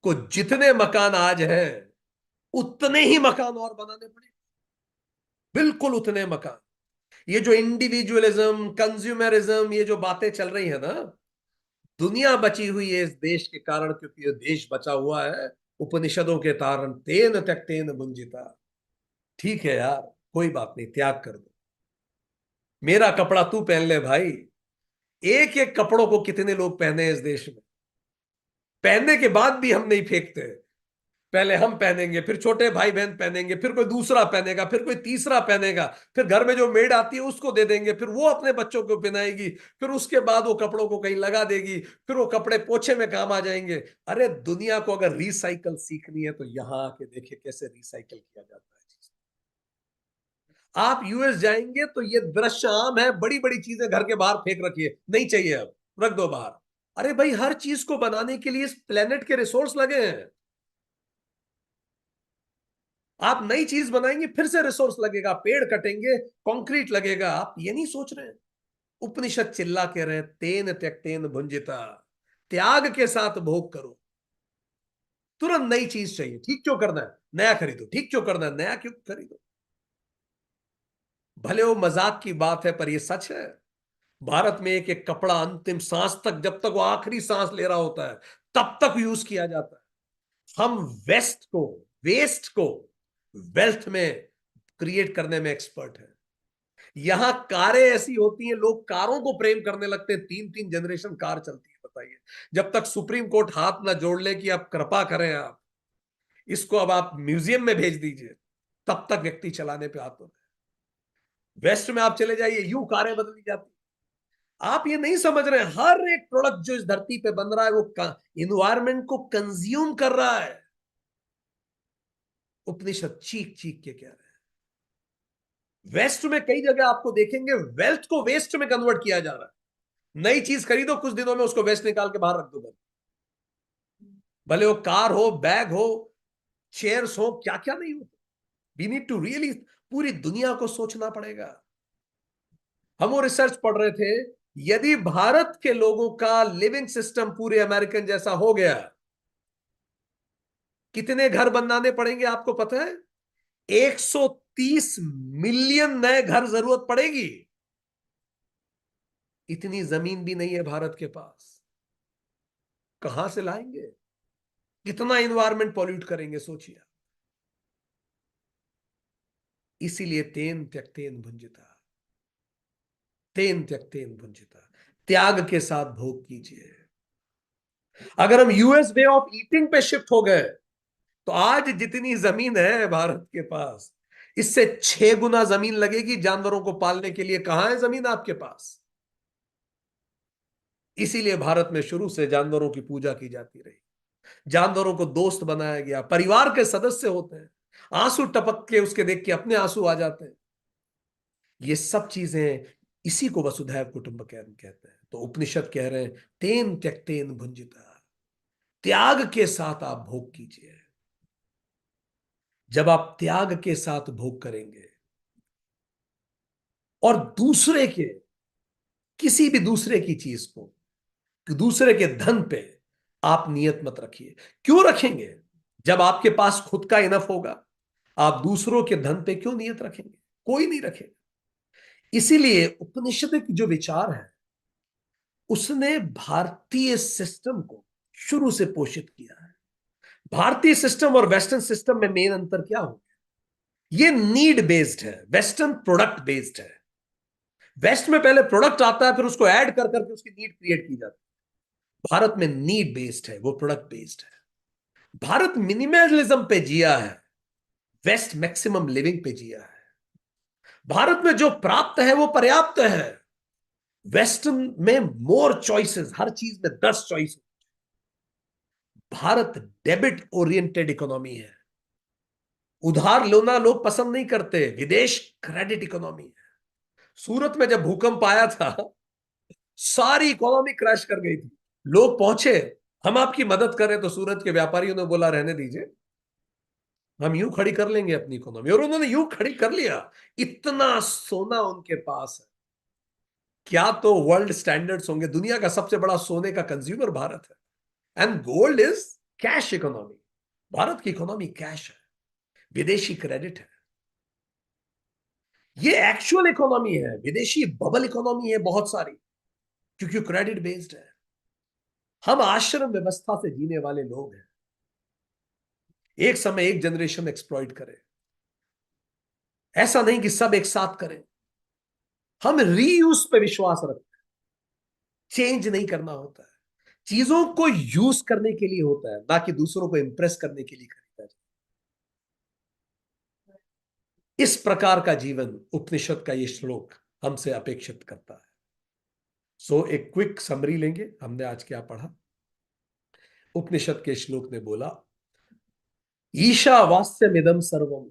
को जितने मकान आज हैं उतने ही मकान और बनाने पड़े। बिल्कुल उतने मकान। ये जो इंडिविजुअलिज्म, कंज्यूमरिज्म, ये जो बातें चल रही है ना, दुनिया बची हुई है इस देश के कारण, क्योंकि ये देश बचा हुआ है उपनिषदों के कारण। तेन त्यक्तेन भुंजिता। ठीक है यार, कोई बात नहीं, त्याग कर दो। मेरा कपड़ा तू पहन ले भाई। एक एक कपड़ों को कितने लोग पहने इस देश में, पहनने के बाद भी हम नहीं फेंकते। पहले हम पहनेंगे, फिर छोटे भाई बहन पहनेंगे, फिर कोई दूसरा पहनेगा, फिर कोई तीसरा पहनेगा, फिर घर में जो मेड आती है उसको दे देंगे, फिर वो अपने बच्चों को पहनाएगी, फिर उसके बाद वो कपड़ों को कहीं लगा देगी, फिर वो कपड़े पोछे में काम आ जाएंगे। अरे दुनिया को अगर रिसाइकल सीखनी है तो यहां आके देखिए कैसे रिसाइकल किया जाता है। आप यूएस जाएंगे तो ये दृश्य आम है, बड़ी बड़ी चीजें घर के बाहर फेंक रखिए, नहीं चाहिए अब, रख दो बाहर। अरे भाई हर चीज को बनाने के लिए इस प्लेनेट के रिसोर्स लगे हैं। आप नई चीज बनाएंगे फिर से रिसोर्स लगेगा, पेड़ कटेंगे, कंक्रीट लगेगा, आप ये नहीं सोच रहे हैं। उपनिषद चिल्ला के रहे, तेन त्यक्तेन भुंजिता, त्याग के साथ भोग करो। तुरंत नई चीज चाहिए, ठीक क्यों करना है, नया खरीदो, ठीक क्यों करना है, नया क्यों खरीदो। भले वो मजाक की बात है पर ये सच है। भारत में एक एक कपड़ा अंतिम सांस तक, जब तक वो आखिरी सांस ले रहा होता है तब तक यूज किया जाता है। हम वेस्ट को, वेस्ट को वेल्थ में क्रिएट करने में एक्सपर्ट है। यहां कारें ऐसी होती हैं, लोग कारों को प्रेम करने लगते हैं, 3 3 जनरेशन कार चलती है, बताइए। जब तक सुप्रीम कोर्ट हाथ ना जोड़ ले कि आप कृपा करें, आप इसको अब आप म्यूजियम में भेज दीजिए, तब तक व्यक्ति चलाने पे हाथ होता है। वेस्ट में आप चले जाइए, यूं कारें बदली जाती। आप ये नहीं समझ रहे, हर एक प्रोडक्ट जो इस धरती पे बन रहा है वो इन्वायरमेंट को कंज्यूम कर रहा है। उपनिषद चीख चीख के कह रहे हैं। वेस्ट में कई जगह आपको देखेंगे वेल्थ को वेस्ट में कन्वर्ट किया जा रहा है। नई चीज खरीदो, कुछ दिनों में उसको वेस्ट निकाल के बाहर रख दो। भले वो कार हो, बैग हो, चेयर्स हो, क्या क्या नहीं हो। वी नीड टू रियली, पूरी दुनिया को सोचना पड़ेगा। हम वो रिसर्च पढ़ रहे थे, यदि भारत के लोगों का लिविंग सिस्टम पूरे अमेरिकन जैसा हो गया, कितने घर बनाने पड़ेंगे आपको पता है? 130 मिलियन नए घर जरूरत पड़ेगी। इतनी जमीन भी नहीं है भारत के पास, कहां से लाएंगे? कितना इन्वायरमेंट पॉल्यूट करेंगे, सोचिए। इसीलिए तेन त्यक्तेन भुंजिता, तेन त्यक्तेन भुंजिता, त्याग के साथ भोग कीजिए। अगर हम यूएस वे ऑफ ईटिंग पे शिफ्ट हो गए तो आज जितनी जमीन है भारत के पास, इससे 6 गुना जमीन लगेगी जानवरों को पालने के लिए। कहां है जमीन आपके पास? इसीलिए भारत में शुरू से जानवरों की पूजा की जाती रही, जानवरों को दोस्त बनाया गया, परिवार के सदस्य होते हैं। आंसू टपक के उसके देख के अपने आंसू आ जाते हैं। ये सब चीजें, इसी को वसुधैव कुटुंबकम कहते हैं। तो उपनिषद कह रहे हैं तेन त्यक्तेन भुंजिता, त्याग के साथ आप भोग कीजिए। जब आप त्याग के साथ भोग करेंगे और दूसरे के, किसी भी दूसरे की चीज को, दूसरे के धन पे आप नियत मत रखिए। क्यों रखेंगे? जब आपके पास खुद का इनफ होगा, आप दूसरों के धन पे क्यों नियत रखेंगे? कोई नहीं रखेगा। इसीलिए उपनिषद जो विचार है, उसने भारतीय सिस्टम को शुरू से पोषित किया है। भारतीय सिस्टम और वेस्टर्न सिस्टम में मेन अंतर क्या हो? ये नीड बेस्ड है, वेस्टर्न प्रोडक्ट बेस्ड है। वेस्ट में पहले प्रोडक्ट आता है, फिर उसको ऐड कर करके उसकी नीड क्रिएट की जाती है। भारत में नीड बेस्ड है, वो प्रोडक्ट बेस्ड है। भारत मिनिमलिज्म पे जिया है, वेस्ट मैक्सिमम लिविंग पे जिया है। भारत में जो प्राप्त है वो पर्याप्त है, वेस्टर्न में मोर चॉइसेस, हर चीज में 10 choice. Bharat debit oriented economy है, उधार लेना लोग पसंद नहीं करते, विदेश क्रेडिट इकोनॉमी है। सूरत में जब भूकंप आया था, सारी इकोनॉमी क्रैश कर गई थी। लोग पहुंचे, हम आपकी मदद करें, तो सूरत के व्यापारियों ने बोला रहने दीजिए, हम यूं खड़ी कर लेंगे अपनी इकोनॉमी, और उन्होंने यूं खड़ी कर लिया। इतना सोना उनके पास है, क्या तो वर्ल्ड स्टैंडर्ड्स होंगे। दुनिया का सबसे बड़ा सोने का कंज्यूमर भारत है। And gold is cash economy. Bharat की इकोनॉमी कैश है, विदेशी क्रेडिट है। ये एक्चुअल इकोनॉमी है, विदेशी बबल इकोनॉमी है बहुत सारी, क्योंकि क्रेडिट बेस्ड है। हम आश्रम व्यवस्था से जीने वाले लोग हैं। एक समय एक जनरेशन एक्सप्लॉइट करे, ऐसा नहीं कि सब एक साथ करें। हम रीयूज पे विश्वास रखते हैं, चेंज नहीं करना होता है। चीजों को यूज करने के लिए होता है, ना कि दूसरों को इंप्रेस करने के लिए खरीदा इस प्रकार का जीवन उपनिषद का ये श्लोक हमसे अपेक्षित करता है। सो एक क्विक समरी लेंगे, हमने आज क्या पढ़ा। उपनिषद के श्लोक ने बोला, ईशावास्यमिदं सर्वम,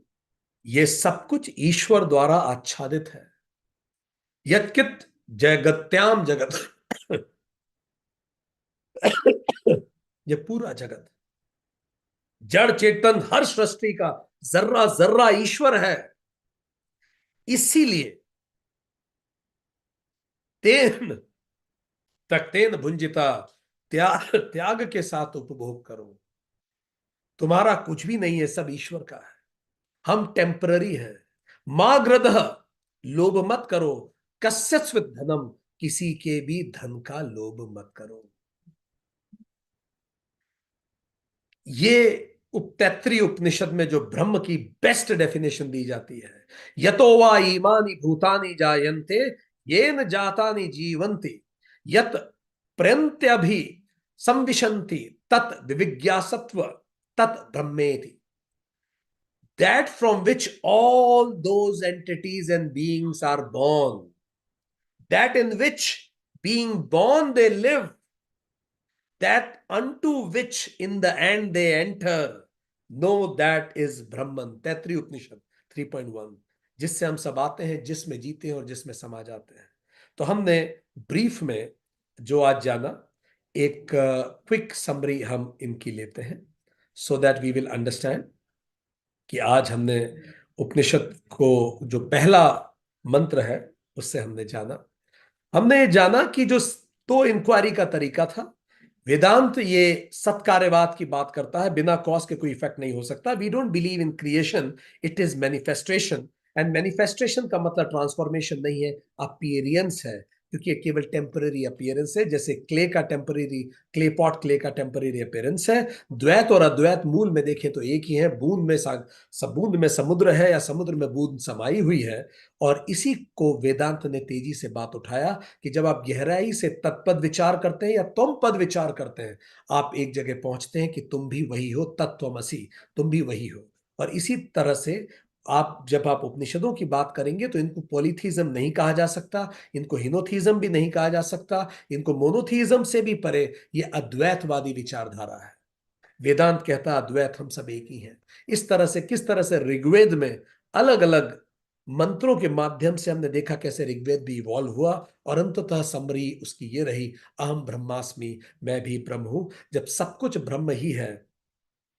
ये सब कुछ ईश्वर द्वारा आच्छादित है। यत्कित जगत्याम जगत, ये पूरा जगत, जड़ चेतन हर सृष्टि का जर्रा जर्रा ईश्वर है। इसीलिए तेन तक्तेन भुंजिता, त्याग त्याग के साथ उपभोग करो। तुम्हारा कुछ भी नहीं है, सब ईश्वर का है। हम टेम्पररी हैं। मां ग्रदह, लोभ मत करो। कस्यस्व धनम, किसी के भी धन का लोभ मत करो। ये तैत्तिरीय उपनिषद में जो ब्रह्म की बेस्ट डेफिनेशन दी जाती है, यतो वा ईमानि भूतानि जायन्ते येन जातानि जीवन्ति यत प्रयन्त्यभि संविशन्ति तत् विविज्ञासत्व तत् ब्रह्मेति, that from which all those entities and beings are born, that in which being born they live, that unto which in the end they enter, know that is Brahman। Taittiriya उपनिषद 3.1, जिससे हम सब आते हैं, जिसमें जीते हैं और जिसमें समा जाते हैं। तो हमने ब्रीफ में जो आज जाना, एक क्विक समरी हम इनकी लेते हैं, so that we will understand कि आज हमने उपनिषद को जो पहला मंत्र है उससे हमने जाना। हमने जाना कि जो तो इंक्वायरी का तरीका था, वेदांत ये सत्कार्यवाद की बात करता है, बिना कॉज के कोई इफेक्ट नहीं हो सकता। We don't believe in creation, it is manifestation. And manifestation का मतलब ट्रांसफॉर्मेशन नहीं है, अपीयरेंस है, क्योंकि ये केवल टेम्पररी अपीयरेंस है। जैसे क्ले का टेम्पररी, क्ले पॉट क्ले का टेम्पररी अपीयरेंस है। द्वैत और अद्वैत मूल में देखें तो एक ही है। बूंद में बूंद में समुद्र है या समुद्र में बूंद समाई हुई है। और इसी को वेदांत ने तेजी से बात उठाया कि जब आप गहराई से तत्पद विचार करते हैं या तुम पद विचार करते हैं, आप एक जगह पहुंचते हैं कि तुम भी वही हो, तत्त्वमसि, तुम भी वही हो। और इसी तरह से आप जब आप उपनिषदों की बात करेंगे तो इनको पॉलीथीज्म नहीं कहा जा सकता, इनको हिनोथीज्म भी नहीं कहा जा सकता, इनको मोनोथीज्म से भी परे ये अद्वैतवादी विचारधारा है। वेदांत कहता है अद्वैत, हम सब एक ही हैं। इस तरह से, किस तरह से ऋग्वेद में अलग अलग मंत्रों के माध्यम से हमने देखा कैसे ऋग्वेद भी इवॉल्व हुआ, और अंततः समरी उसकी ये रही, अहम ब्रह्मास्मि, मैं भी ब्रह्म हूं। जब सब कुछ ब्रह्म ही है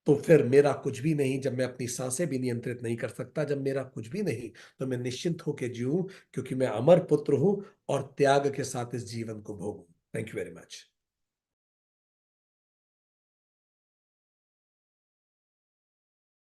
तो फिर मेरा कुछ भी नहीं। जब मैं अपनी सांसें भी नियंत्रित नहीं कर सकता, जब मेरा कुछ भी नहीं, तो मैं निश्चिंत होकर जीऊं, क्योंकि मैं अमर पुत्र हूं और त्याग के साथ इस जीवन को भोगूं। Thank you very much.